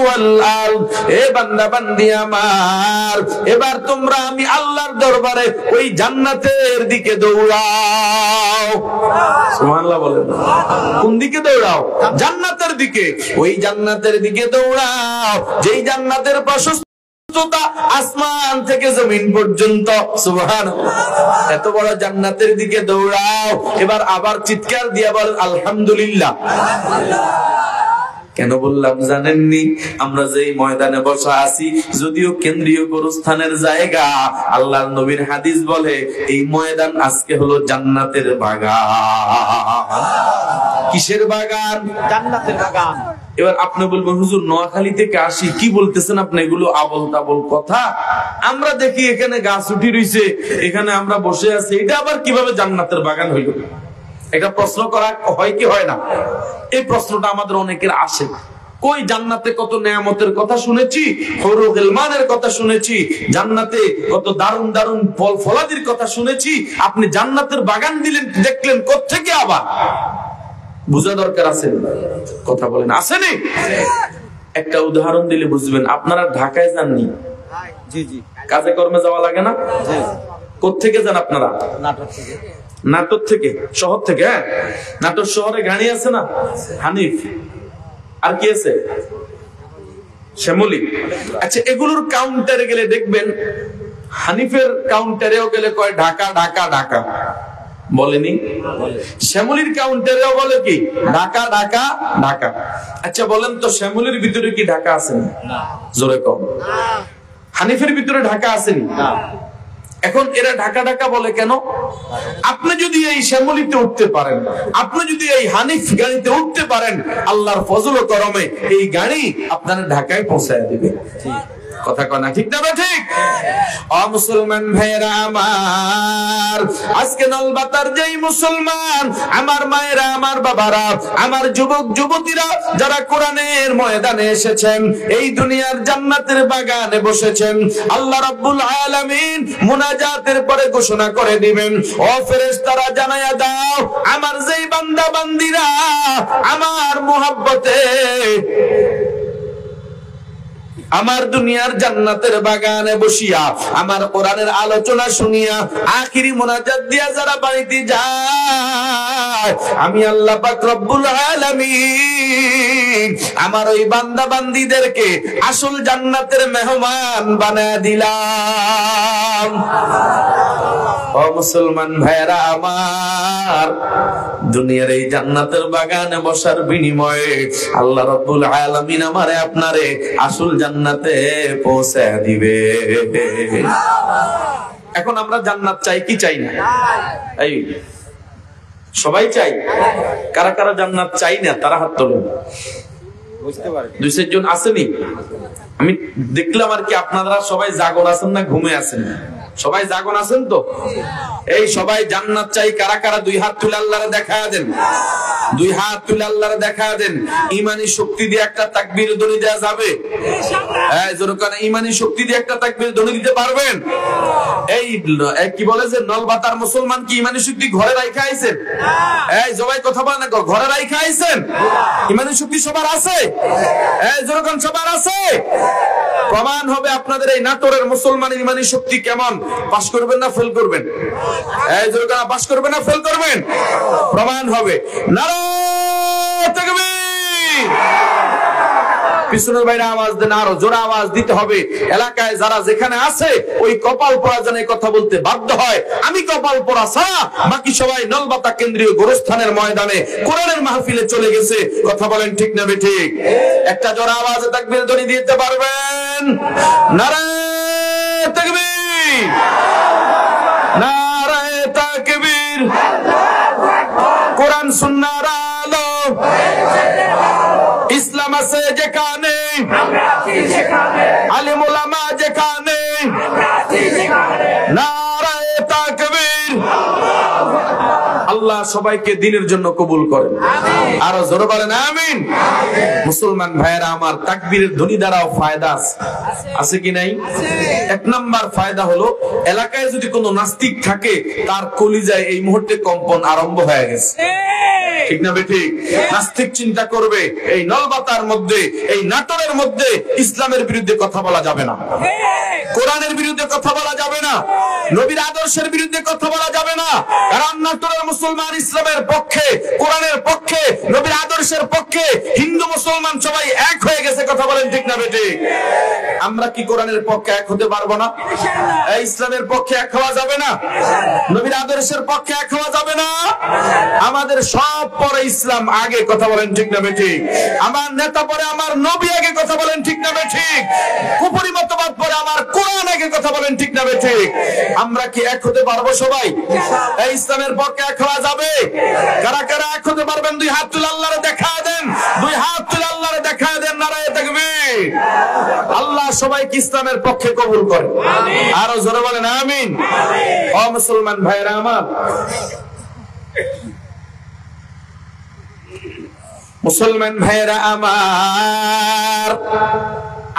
ওয়াল আরদ। এ বান্দা বান্দি আমার, এবার তোমরা আমি আল্লাহর দরবারে ওই জান্নাতের দিকে দৌড়াও। সুবহানাল্লাহ বলেন। কোন দিকে দৌড়াও? জান্নাতের দিকে। ওই জান্নাতের দিকে দৌড়াও যেই জান্নাতের প্রশস্ততা আসমান থেকে জমিন পর্যন্ত। সুবহানাল্লাহ। এত বড় জান্নাতের দিকে দৌড়াও। এবার আবার চিৎকার দিয়া বলেন আলহামদুলিল্লাহ। কেন বললাম জানেননি? আমরা যেই ময়দানে বসা আছি, যদিও কেন্দ্রীয় গোরস্থানের জায়গা, আল্লাহর নবীর হাদিস বলে এই ময়দান আজকে হলো জান্নাতের বাগান। কিসের বাগান? জান্নাতের বাগান। এবার আপনি বলবেন হুজুর নোয়াখালী থেকে আসি, কি বলতেছেন আপনি এগুলো আবল তাবল কথা? আমরা দেখি এখানে গাছ উঠি রইছে, এখানে আমরা বসে আছি, এটা আবার কিভাবে জান্নাতের বাগান হইল? এটা প্রশ্ন করা হয় কি হয় না? এই প্রশ্নটা আমাদের অনেকের আসে। কই জান্নাতে কত নেয়ামতের কথা শুনেছি, হৌরুল গিলমানের কথা শুনেছি, জান্নাতে কত দারুন দারুন ফল ফলাদির কথা শুনেছি, আপনি জান্নাতের বাগান দিলেন দেখলেন কোত্থেকে? আবার বুঝা দরকার আছে, কথা বলেন আসেনি? একটা উদাহরণ দিলে বুঝবেন। আপনারা ঢাকায় যাননি? জি জি। কাজে কর্মে যাওয়া লাগে না? কোত্থেকে যান আপনারা? নাটোর থেকে। নাটোর থেকে, শহর থেকে? হ্যাঁ, নাটোর শহরে গাড়ি আছে না? হানিফ, আর কি আছে? শ্যামলী। আচ্ছা, এগুলোর কাউন্টারে গেলে দেখবেন, হানিফের কাউন্টারেও গেলে কয় ঢাকা ঢাকা ঢাকা, বলেনি? শ্যামলীর কাউন্টারেও বলে কি ঢাকা ঢাকা ঢাকা। আচ্ছা বলেন তো, শ্যামলীর ভিতরে কি ঢাকা আছে? জোরে কম। হানিফের ভিতরে ঢাকা আসেনি? এখন এরা ঢাকা ঢাকা বলে কেন? আপনি যদি এই শ্যামলীতে উঠতে পারেন, আপনি যদি এই হানিফ গাড়িতে উঠতে পারেন, আল্লাহর ফজল ও করমে এই গাড়ি আপনারা ঢাকায় পৌঁছায় দিবে। কথা কয় না, ঠিক না ঠিক? ও মুসলমান ভাইরা আমার, আজকে নলবাতার যেই মুসলমান, আমার মায়েরা, আমার বাবারা, আমার যুবক যুবতীরা যারা কোরআনের ময়দানে এসেছেন, এই দুনিয়ার জান্নাতের বাগানে বসেছেন, আল্লাহ রাব্বুল আলামিন মুনাজাতের পরে ঘোষণা করে দিবেন, ও ফেরেশতারা জানায়া দাও আমার যেই বান্দা বান্দিরা আমার মুহাব্বতে আমার দুনিয়ার জান্নাতের বাগানে বসিয়া আমার কোরআনের আলোচনা শুনিয়া আখিরি মোনাজাত দিয়া যারা বাড়িতে যায়, আমি আল্লাহ পাক রব্বুল আলামিন আমার ওই বান্দা বান্দীদেরকে আসল জান্নাতের মেহমান বানায় দিলাম। ও মুসলমান ভাইরা আমার, দুনিয়ার এই জান্নাতের বাগানে বসার বিনিময়ে আল্লাহ রাব্বুল আলামিন আমারে আপনারে আসল জান্নাতে পৌঁছে দিবে। এখন আমরা জান্নাত চাই কি চাই না? এই সবাই চাই। কারা কারা জান্নাত চাই না তারা হাত তোলেন। বুঝতে পারেন 2-4 জন আসেনি? আমি দেখলাম আর কি আপনারা সবাই জাগর আছেন না ঘুমে আছেন? সবাই জাগন আছেন তো? এই সবাই জান্নাত চাই কারা কারা? 2 হাত তুলে আল্লাহরে দেখায়া দেন। 2 হাত তুলে আল্লাহরে দেখায়া দেন। ইমানি শক্তি দিয়ে একটা তাকবীর ধ্বনি দেয়া যাবে? এই জোরে করে ইমানি শক্তি দিয়ে একটা তাকবীর ধ্বনি দিতে পারবেন? এই কি বলে যে নলবাতার মুসলমান কি ইমানি শক্তি ঘরে রাইখা আইছেন? এই সবাই কথা বলেন না, ঘরে রাইখা আইছেন? ইমানি শক্তি সবার আছে? এই জোরে কোন সবার আছে? প্রমাণ হবে আপনাদের এই নাটোরের মুসলমানের ইমানি শক্তি কেমন। পাস করবেন না ফেল করবেন? এই জোরে পাস করবেন না ফেল করবেন? প্রমাণ হবে। নারায়ে তাকবীর। পিছনের বাইরে আওয়াজ দেন, আরো জোরে আওয়াজ দিতে হবে। এলাকায় যারা যেখানে আছে ওই কপাল পরা জনের কথা বলতে বাধ্য হয়। আমি কপাল পরা ছাড়া বাকি সবাই নলবাতা কেন্দ্রীয় গোরস্থানের ময়দানে কোরআনের মাহফিলে চলে গেছে। কথা বলেন ঠিক না বেঠিক? একটা জোরে আওয়াজে তাকবীর ধ্বনি দিতে পারবেন? নারায়ে তাকবীর, নারায়ে তাকবীর। কোরআন সুন্নাহর আলো, ইসলাম আছে যেখানে, আলেম ওলামা যেখানে, নারায়ে তাকবীর। আল্লাহ সবাইকে দ্বীনের জন্য কবুল করেন। আরো জোরে বলেন আমিন। মুসলমান ভাইয়েরা আমার, তাকবীরের ধ্বনি দ্বারাও ফায়দা আছে কি নাই? এক নাম্বার ফায়দা হলো, এলাকায় যদি কোনো নাস্তিক থাকে তার কলিজায় এই মুহূর্তে কম্পন আরম্ভ হয়ে গেছে। ঠিক না বেঠিক? নাস্তিক চিন্তা করবে এই নলবাতার মধ্যে, এই নাটোরের মধ্যে ইসলামের বিরুদ্ধে কথা বলা যাবে না, কোরআনের বিরুদ্ধে কথা বলা যাবে না, নবীর আদর্শের বিরুদ্ধে কথা বলা যাবে না। কারণ নাটোরের মুসলমান ইসলামের পক্ষে, কোরআনের পক্ষে, নবীর আদর্শের পক্ষে। হিন্দু মুসলমান সবাই এক হয়ে গেছে। কথা বলেন ঠিক না বেঠিক? আমরা কি কোরআনের পক্ষে এক হতে পারবো না? ইসলামের পক্ষে এক হওয়া যাবে না? নবীর আদর্শের পক্ষে এক হওয়া যাবে না? আমাদের সব পরে ইসলাম আগে। কথা বলেন ঠিক না বেঠিক? আমার নেতা পরে আমার নবী আগে। কথা বলেন ঠিক না বেঠিক? কুফরি মতবাদ পরে আমার কোরআন আগে। কথা বলেন ঠিক না বেঠিক? আমরা কি এক হতে পারবো সবাই? এই ইসলামের পক্ষে এক হওয়া যাবে? কারা কারা এক হতে পারবেন? দুই হাত তুলে আল্লাহরে দেখা দেন, দুই হাত তুলে আল্লাহরে দেখা দেন। নারায়ে তাকবীর। আল্লাহ সবাইকে ইসলামের পক্ষে কবুল করে। আরো জোরে বলেন আমিন। ও মুসলমান ভাইরা আমার, মুসলমান ভাইরা আমার,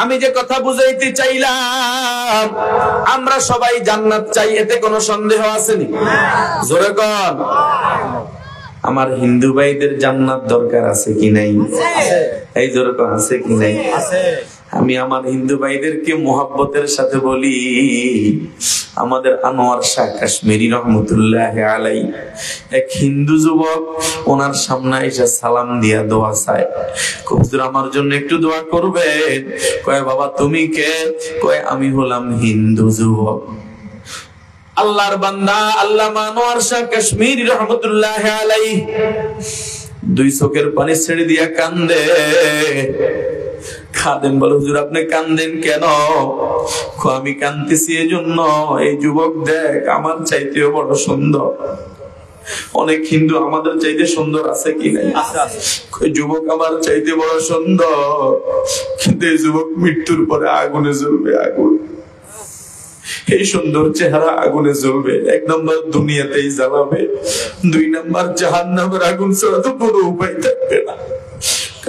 আমি যে কথা বুঝাইতে চাইলাম, আমরা সবাই জান্নাত চাই, এতে কোনো সন্দেহ আসেনি? জোরে কোন? আমার হিন্দু ভাইদের জান্নাত দরকার আছে কি নাই? এই জোরে কোন, আছে কি নাই? আমি আমার হিন্দু ভাইদেরকে মোহাব্বতের সাথে বলি, আমাদের আনোয়ার শাহ কাশ্মীরি রহমতুল্লাহ আলাই এক হিন্দু যুবক ওনার সামনে এসে সালাম দিয়া দোয়া চায়, হুজুর আমার জন্য একটু দোয়া করবেন। কয় বাবা তুমি কে? কয় আমি হলাম হিন্দু যুবক। আল্লাহর বান্দা আল্লামা আনোয়ার শাহ কাশ্মীরি রহমতুল্লাহ আলাই দুই চোখের পানি ছেড়ে দিয়া কান্দে। খাদেম বলে, হুজুর আপনি কান্দেন কেন? আমি কান্দতেছি এই জন্য, এই যুবক দেখ আমার চাইতেও বড় সুন্দর। অনেক হিন্দু আমাদের চাইতে সুন্দর আছে কি নাই? যুবক আমার চাইতে বড় সুন্দর, কিন্তু এই যুবক মৃত্যুর পরে আগুনে জ্বলবে। আগুন, এই সুন্দর চেহারা আগুনে জ্বলবে। এক নম্বর দুনিয়াতেই জ্বালাবে, দুই নম্বর জাহান্নামের আগুন ছাড়া তো কোনো উপায় থাকবে না।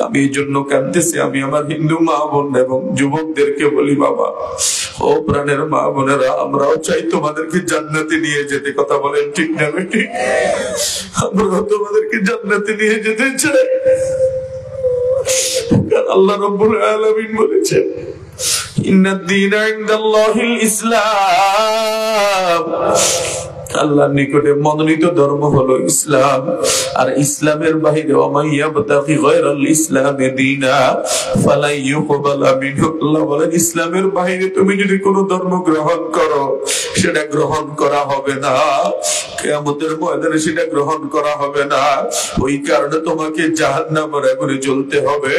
আমি এই জন্য কাঁদতেছি। আমি আমার হিন্দু মা বোন এবং যুবকদেরকে বলি, বাবা ও প্রাণের মা বোনেরা, আমরাও চাই তোমাদেরকে জান্নাতে নিয়ে যেতে। কথা বলেন ঠিক না বেঠিক? আমরাও তোমাদেরকে জান্নাতে নিয়ে যেতে চাই। আল্লাহ রাব্বুল আলামিন বলেছেন, ইন্নাদ দীনা ইনদাল্লাহিল ইসলাম। আল্লাহর নিকটে মনোনীত ধর্ম হলো ইসলাম। আর ইসলামের বাইরে ওমাইয়াবতাগি গায়রাল ইসলামি দীনা ফালা ইউকবালা মিনহু। আল্লাহ বলেন, ইসলামের বাইরে তুমি যদি কোনো ধর্ম গ্রহণ করো, সেটা গ্রহণ করা হবে না। কিয়ামতের ময়দানে সেটা গ্রহণ করা হবে না। ওই কারণে তোমাকে জাহান্নামের আগুনে জ্বলতে হবে।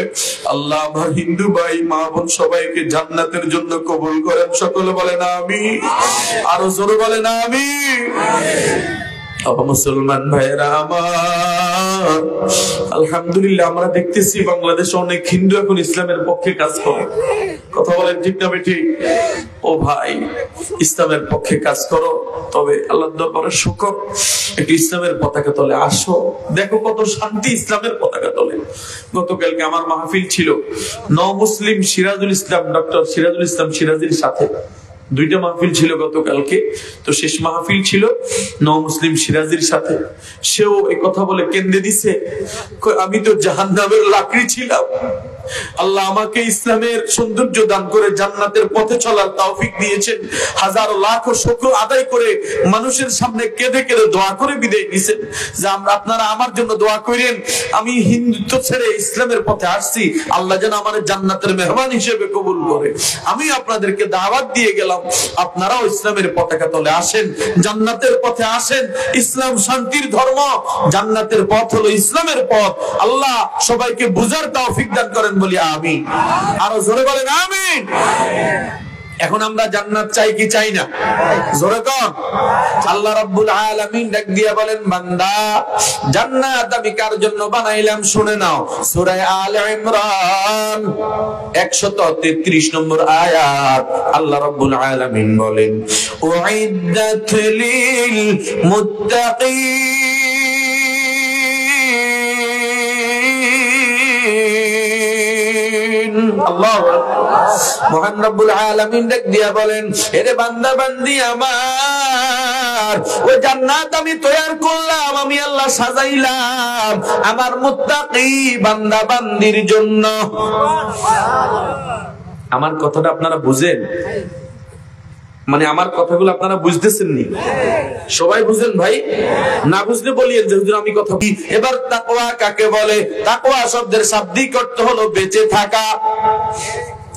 আল্লাহ আমার হিন্দু ভাই মা বোন সবাইকে জান্নাতের জন্য কবুল করেন। সকলে বলেন আমিন। আরো জোরে বলেন আমিন। মুসলমান ভাইরা আমার, আলহামদুলিল্লাহ আমরা দেখতেছি বাংলাদেশে অনেক হিন্দু এখন ইসলামের পক্ষে কাজ করে। কথা বলেন ঠিক না বেঠিক? ও ভাই, ইসলামের পক্ষে কাজ করো, তবে আল্লাহর দরবারে শুকর, একটু ইসলামের পতাকা তলে আসো, দেখো কত শান্তি ইসলামের পতাকা তলে। গতকালকে আমার মাহফিল ছিল মুসলিম সিরাজুল ইসলাম, ডক্টর সিরাজুল ইসলাম সিরাজির সাথে দুইটা মাহফিল ছিল গতকালকে। তো শেষ মাহফিল ছিল মুসলিম সিরাজির সাথে। সেও এই কথা বলে কেন্দ্রে দিছে, আমি তো জাহান্নামের লাকড়ি ছিলাম, আল্লাহ আমাকে ইসলামের সৌন্দর্য দান করে জান্নাতের পথে চলার তৌফিক দিয়েছেন। হাজার লাখ শুকর আদায় করে মানুষের সামনে কেঁদে কেঁদে দোয়া করে বিদায় দিয়েছেন যে আপনারা আমার জন্য দোয়া করেন, আমি হিন্দুত্ব ছেড়ে ইসলামের পথে আসছি, আল্লাহ যেন আমার জান্নাতের মেহমান হিসেবে কবুল করে। আমি আপনাদেরকে দাওয়াত দিয়ে গেলাম, আপনারাও ইসলামের পতাকা তলে আসেন, জান্নাতের পথে আসেন। ইসলাম শান্তির ধর্ম, জান্নাতের পথ হলো ইসলামের পথ। আল্লাহ সবাইকে বুঝার তৌফিক দান করেন বলি আমিন। আরো জোরে বলেন আমিন। এখন আমরা জান্নাত চাই কি চাই না? জোরে কোন। আল্লাহ রাব্বুল আলামিন ডাক দিয়া বলেন, বান্দা জান্নাত আমি কার জন্য বানাইলাম শুনে নাও। সূরা আলে ইমরান 133 নম্বর আয়াত আল্লাহ রাব্বুল আলামিন বলেন, উইদ্দাত লিল মুত্তাকিন। আল্লাহু মহান রব্বুল আলামিন ডাক দিয়া বলেন, এরে বান্দা বান্দি আমার, ওই জান্নাত আমি তৈয়ার করলাম, আমি আল্লাহ সাজাইলাম আমার মুত্তাকি বান্দা বান্দির জন্য। আমার কথাটা আপনারা বুঝেন? মানে আমার কথাগুলো আপনারা বুঝতেছেন নি? সবাই বুঝেন ভাই? না বুঝলে বলিয়েন যে হুজুর আমি কথা। এবার তাকওয়া কাকে বলে? তাকওয়া শব্দের শাব্দিক অর্থ হলো বেঁচে থাকা।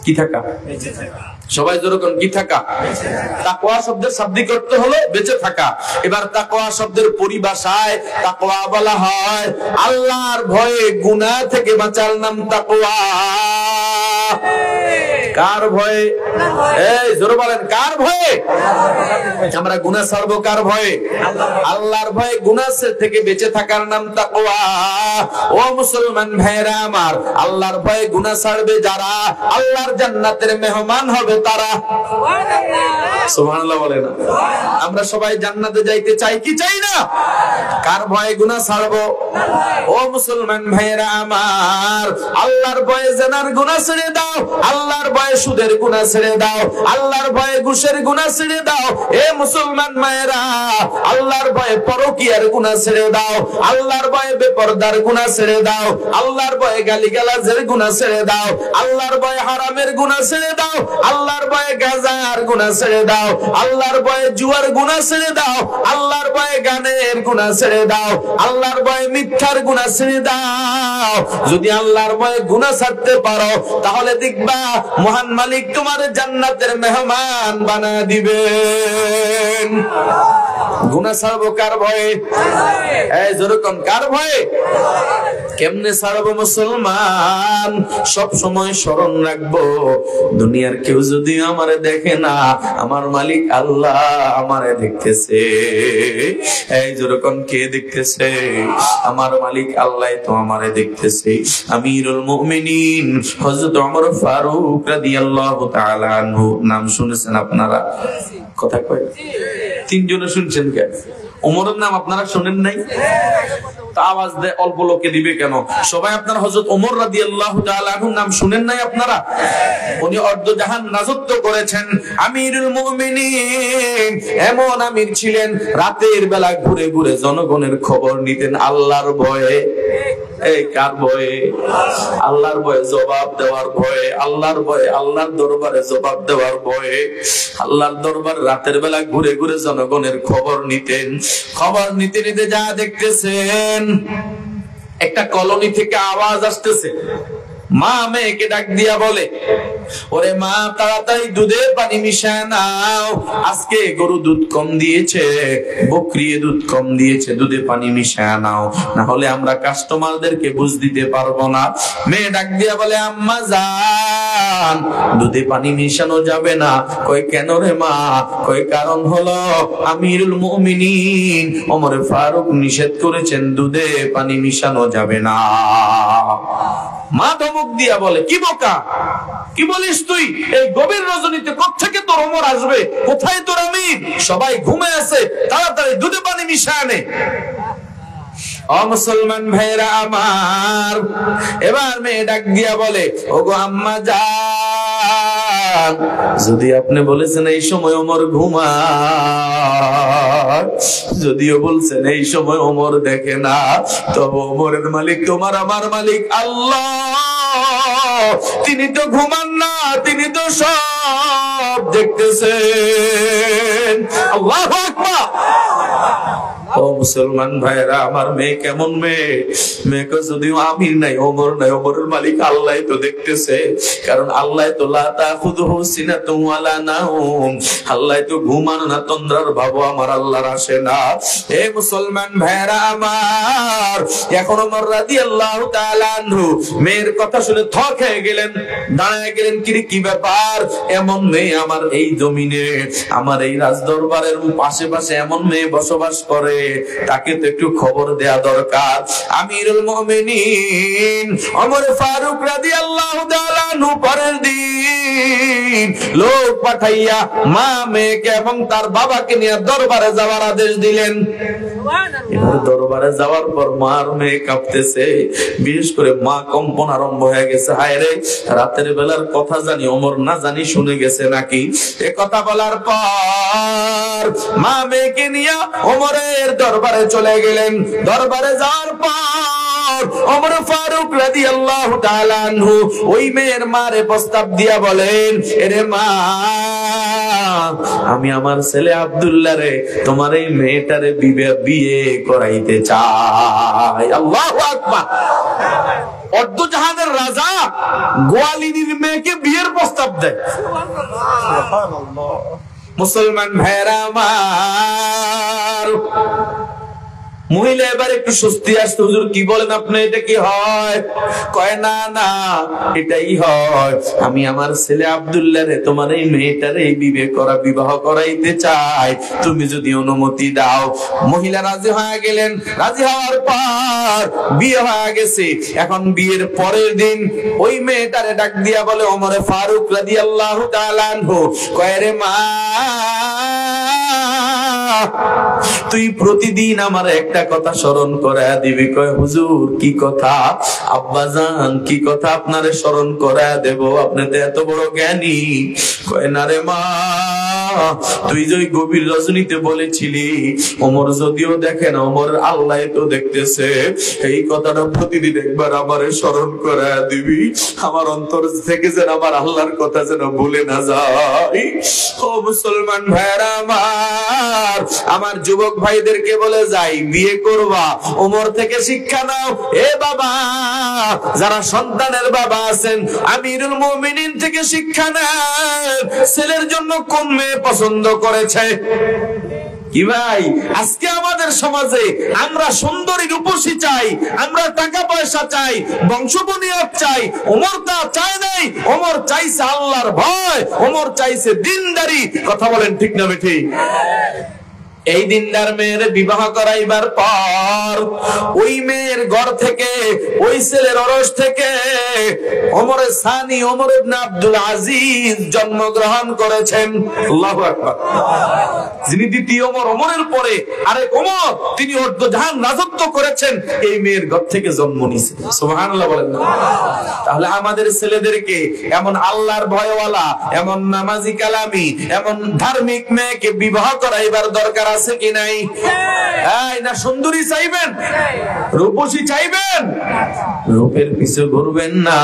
কি থাকা? বেঁচে থাকা। সবাই যেরকম কি থাকা? তাকওয়া শব্দের শাব্দিক অর্থ হলো বেঁচে থাকা। এবার তাকওয়া শব্দের পরিভাষায় তাকওয়া বলা হয় আল্লাহর ভয়ে গুনাহ থেকে বাঁচার নাম তাকওয়া। কার ভয়ে? এই জোরে বলেন, কার ভয়ে? আমরা গুনাহ ছাড়বো কার ভয়ে? আল্লাহর ভয়ে গুনাহ থেকে বেঁচে থাকার নাম তাকওয়া। ও মুসলমান ভাইরা আমার, আল্লাহর ভয়ে গুনাহ ছাড়বে যারা, আল্লাহর জান্নাতের মেহমান হবে তারা। সুবহানাল্লাহ বলে না? আমরা সবাই জান্নাতে যাইতে চাই কি চাই না? কার ভয়ে গুনাহ ছাড়বো? ও মুসলমান ভাইরা আমার, আল্লাহর ভয়ে জেনার গুনাহ ছেড়ে দাও, আল্লাহর ভয়ে সুদের গুনাহ ছেড়ে দাও, আল্লাহর ভয়ে ঘুষের গুনাহ ছেড়ে দাও। এ মুসলমান মায়েরা, আল্লাহর ভয়ে পরকীয়ার গুনাহ ছেড়ে দাও, আল্লাহর ভয়ে বেপরদার গুনাহ ছেড়ে দাও, আল্লাহর ভয়ে গালিগালাজের গুনাহ ছেড়ে দাও, আল্লাহর ভয়ে হারামের গুনাহ ছেড়ে দাও, আল্লাহর ভয়ে গাঁজার গুনাহ ছেড়ে দাও, আল্লাহর ভয়ে জুয়ার গুনাহ ছেড়ে দাও, আল্লাহর ভয়ে গানের গুনাহ ছেড়ে দাও, আল্লাহর ভয়ে মিথ্যার গুনাহ ছেড়ে দাও। যদি আল্লাহর ভয়ে গুনাহ ছাড়তে পারো, তাহলে দেখবা মহান মালিক তোমার জান্নাতের মেহমান বানায় দিবেন। গুনাহ ছাড়বো কার ভয়ে? এই যেরকম কার ভয়ে? কেমনে ছাড়বো মুসলমান? সব সময় স্মরণ রাখবো, দুনিয়ার কেউ যদি আমারে দেখে না, আমার মালিক আল্লাহ আমারে দেখতেছে। এই যেরকম কে দেখতেছে? আমার মালিক আল্লাহ তো আমারে দেখতেছে। আমিরুল মুমিনিন হযরত ওমর ফারুক রাদিয়াল্লাহু তাআলা আনহু, নাম শুনেছেন আপনারা? কথা কয় তিনজনে শুনছেন কেন? ওমরের নাম আপনারা শুনেন নাই? আওয়াজ দেয় অল্প লোকে দিবে কেন? সবাই আপনারা হযরত ওমর রাদিয়াল্লাহু তাআলা আনহুর নাম শুনেন নাই আপনারা? উনি অর্ধজাহান রাজত্ব করেছেন, আমিরুল মুমিনিন। এমন আমির ছিলেন, রাতের বেলা ঘুরে ঘুরে জনগণের খবর নিতেন আল্লাহর ভয়ে। এই কার ভয়ে? আল্লাহর ভয়ে, জবাব দেওয়ার ভয়ে, আল্লাহর ভয়ে, আল্লাহর দরবারে জবাব দেওয়ার ভয়ে। আল্লাহর দরবারে রাতের বেলা ঘুরে ঘুরে জনগণের খবর নিতেন। খবর নিতে নিতে যা দেখতেছেন, একটা কলোনি থেকে আওয়াজ আসতেছে। মা মেয়েকে ডাক দিয়া বলে, ওরে মা, তাড়াতাড়ি দুধে পানি মিশায় নাও, আজকে গরু দুধ কম দিয়েছে, বকরি দুধ কম দিয়েছে, দুধে পানি মিশায় নাও, না হলে আমরা কাস্টমারদেরকে বুঝ দিতে পারবো না। মেয়ে ডাক দিয়া বলে, আম্মা জান, দুধে পানি মিশানো যাবে না। কই কেন রে মা? কই কারণ হলো আমিরুল মুমিনিন ওমর ফারুক নিষেধ করেছেন, দুধে পানি মিশানো যাবে না। মা ধমক দিয়া বলে, কি বোকা, কি বলিস তুই? এই গভীর রজনীতে কোত্থেকে তোর ওমর আসবে? কোথায় তোর আমির? সবাই ঘুমে আছে, তাড়াতাড়ি দুধে পানি মিশায় নে। ও মুসলমান ভাইরা আমার, এবার মেয়ে ডাক দিয়া বলে, ওগো আম্মা জান, যদি আপনি বলেছেন এই সময় ওমর ঘুমায়, যদিও বলছেন এই সময় ওমর দেখে না, তবে ওমরের মালিক তোমার আমার মালিক আল্লাহ। তিনি তো ঘুমান না, তিনি তো সব দেখতেছেন। আল্লাহু আকবার। ও মুসলমান ভাইরা, আমার মেয়ে কেমন মেয়ে? মেয়েকে যদিও আমির নাই, ওমর নাই, ওমরের মালিক আল্লাহ তো দেখতেছে। কারণ আল্লাহ তো লা তাখুযুহু সিনাতুন ওয়ালা নাওম, আল্লাহ তো ঘুমান না, তন্দ্রার ভাবও আমার আল্লাহর আসে না। হে মুসলমান ভাইরা আমার, এখন ওমর রাদিয়াল্লাহু তাআলা আনহু মেয়ের কথা শুনে থ খেয়ে গেলেন, দাঁড়ায় গেলেন। কি ব্যাপার? এমন মেয়ে আমার এই জমিনে, আমার এই রাজদরবারের পাশে এমন মেয়ে বসবাস করে, তাকে তো একটু খবর দেয়া দরকার। আমিরুল মুমিনিন ওমর ফারুক রাদিয়াল্লাহু তাআলা আনহু পরের দিন লোক পাঠাইয়া মা মেয়েকে এবং তার বাবাকে নিয়ে দরবারে যাওয়ার আদেশ দিলেন। এবার দরবারে যাওয়ার পর মার মেয়ে কাঁপতেছে, বিশেষ করে মা কম্পন আরম্ভ হয়ে গেছে। হায় রে, রাতের বেলার কথা জানি ওমর না জানি শুনে গেছে নাকি। এ কথা বলার পর মা মেয়েকে নিয়ে ওমরের দরবারে চলে গেলেন। দরবারে যাওয়ার পর ওমর ফারুক রাদিয়াল্লাহু তাআলা আনহু ওই মেয়ের মারে প্রস্তাব দিয়া বলেন, এরে মা, আমি আমার ছেলে আব্দুল্লাহ রে তোমার এই মেয়েটারে বিয়ে করাইতে চাই। আল্লাহু আকবার। অর্ধজাহানের রাজা গোয়ালিনীর মেয়েকে বিয়ের প্রস্তাব দেয়। মুসলমান ভাইরা আমার, মহিলা এবার একটু স্বস্তি আসতো। হুজুর কি বলেন আপনি, এটা কি হয়? কয় না না, এটাই হয়। আমি আমার ছেলে আব্দুল্লাহ রে তোমার এই মেয়েটারে বিবাহ করাইতে চাই, তুমি যদি অনুমতি দাও। মহিলা রাজি হয়ে গেলেন। রাজি হওয়ার পর বিয়ে হয়ে গেছে। এখন বিয়ের পরের দিন ওই মেয়েটারে ডাক দিয়া বলে ওমর ফারুক রাদিয়াল্লাহু তাআলা আনহু, কয় রে মা, তুই প্রতিদিন আমার একটা কথা স্মরণ করায়া দিবি। কয় হুজুর কি কথা? আব্বাজান কি কথা আপনারে স্মরণ করায়া দেব? আপনি তো এত বড় জ্ঞানী। কয় না রে মা, তুই যে গভীর রজনীতে বলেছিলি ওমর যদিও দেখে না, ওমর আল্লাহ তো দেখতেছে, এই কথাটা প্রতিদিন একবার আমারে স্মরণ করায়া দিবি। আমার অন্তর থেকে যেন আমার আল্লাহর কথা যেন ভুলে না যায়। ও মুসলমান ভাইরা আমার, আমার যুবক ভাইদেরকে বলে যাই, বিয়ে করবা ওমর থেকে শিক্ষা নাও। এ বাবা, যারা সন্তানের বাবা আছেন, আমিরুল মুমিনিন থেকে শিক্ষা নেন। ছেলের জন্য কোন মেয়ে পছন্দ করেছে? কি ভাই, আজকে আমাদের সমাজে আমরা সুন্দরী রূপসী চাই, আমরা টাকা পয়সা চাই, বংশ বুনিয়াদ চাই। ওমর তা চায় নাই, ওমর চাইছে আল্লাহর ভয়, ওমর চাইছে দিনদারি। কথা বলেন ঠিক না বেঠিক? এই দিনদার মেয়ের বিবাহ করাইবার পর ওই মেয়ের ঘর থেকে, ওই ছেলের ওরস থেকে ওমর সানি ওমর ইবনে আব্দুল আজিজ জন্মগ্রহণ করেছেন। আল্লাহু আকবার। যিনি দ্বিতীয় ওমর, ওমরের পরে আরেক ওমর, তিনি অর্ধজাহান রাজত্ব করেছেন, এই মেয়ের ঘর থেকে জন্ম নিয়েছে। সুবহানাল্লাহ বলেন না? তাহলে আমাদের ছেলেদেরকে এমন আল্লাহর ভয়ওয়ালা, এমন নামাজি কালামি, এমন ধার্মিক মেয়েকে বিবাহ করাইবার দরকার আছে কি নাই? না সুন্দরী চাইবেন, রূপসী চাইবেন, রূপের পিছে ঘুরবেন না।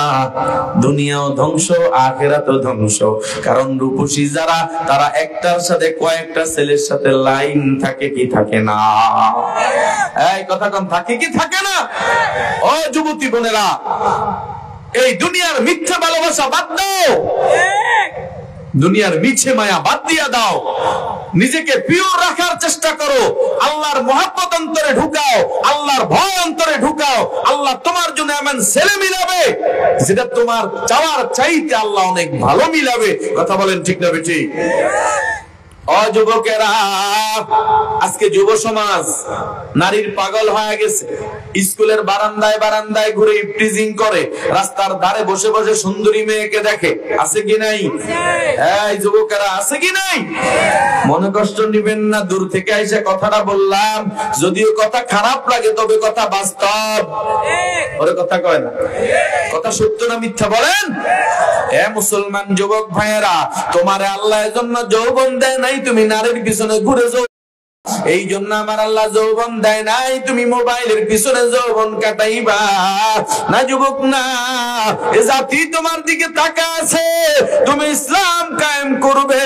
দুনিয়াও ধ্বংস, আখিরাতও ধ্বংস। কারণ রূপসী যারা, তারা একটার সাথে কয়েকটা ছেলের সাথে লাইন থাকে কি থাকে না? এই কথা কম, থাকে কি থাকে না? ও যুবতী বোনেরা, এই দুনিয়ার মিথ্যা ভালোবাসা বাদ দাও, দুনিয়ার মিছে মায়া বাদ দিয়া দাও। নিজেকে পিওর রাখার চেষ্টা করো। আল্লাহর মহব্বত অন্তরে ঢুকাও, আল্লাহর ভয় অন্তরে ঢুকাও। আল্লাহ তোমার জন্য এমন ছেলে মিলাবে যেটা তোমার চাওয়ার চাইতে আল্লাহ অনেক ভালো মিলাবে। কথা বলেন ঠিক না বেঠি? যুবকেরা, আজকে যুব সমাজ নারীর পাগল হয়ে গেছে। স্কুলের বারান্দায় বারান্দায় ঘুরে ইফটিজিং করে, রাস্তার ধারে বসে বসে সুন্দরী মেয়েকে দেখে। আছে কি নাই? এই যুবকেরা, আছে কি নাই? মনে কষ্ট নিবেন না, দূর থেকে এসে কথাটা বললাম, যদিও কথা খারাপ লাগে তবে কথা বাস্তব। ওরে কথা কয় না, কথা সত্য না মিথ্যা বলেন? মুসলমান যুবক ভাইয়েরা, তোমারে আল্লাহ এর জন্য যৌবন দেয় নাই, তুমি নারীর পিছনে ঘুরে যাও। এই জন্য আমার আল্লাহ যৌবন দেয় নাই তুমি মোবাইলের পিছনে যৌবন কাটাইবা না যুবক না। এ জাতি তোমার দিকে তাকা আছে, তুমি ইসলাম কায়েম করবে,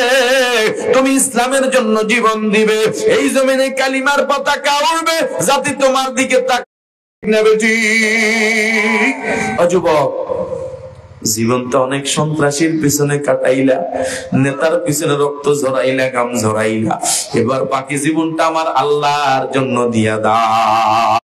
তুমি ইসলামের জন্য জীবন দিবে, এই জমিনে কালিমার পতাকা উড়বে, জাতি তোমার দিকে তাকা নেবে। যুবক, জীবনটা অনেক সন্ত্রাসীর পিছনে কাটাইলা, নেতার পিছনে রক্ত ঝরাইলা, গাম ঝরাইলা, এবার বাকি জীবনটা আমার আল্লাহর জন্য দিয়া দাও।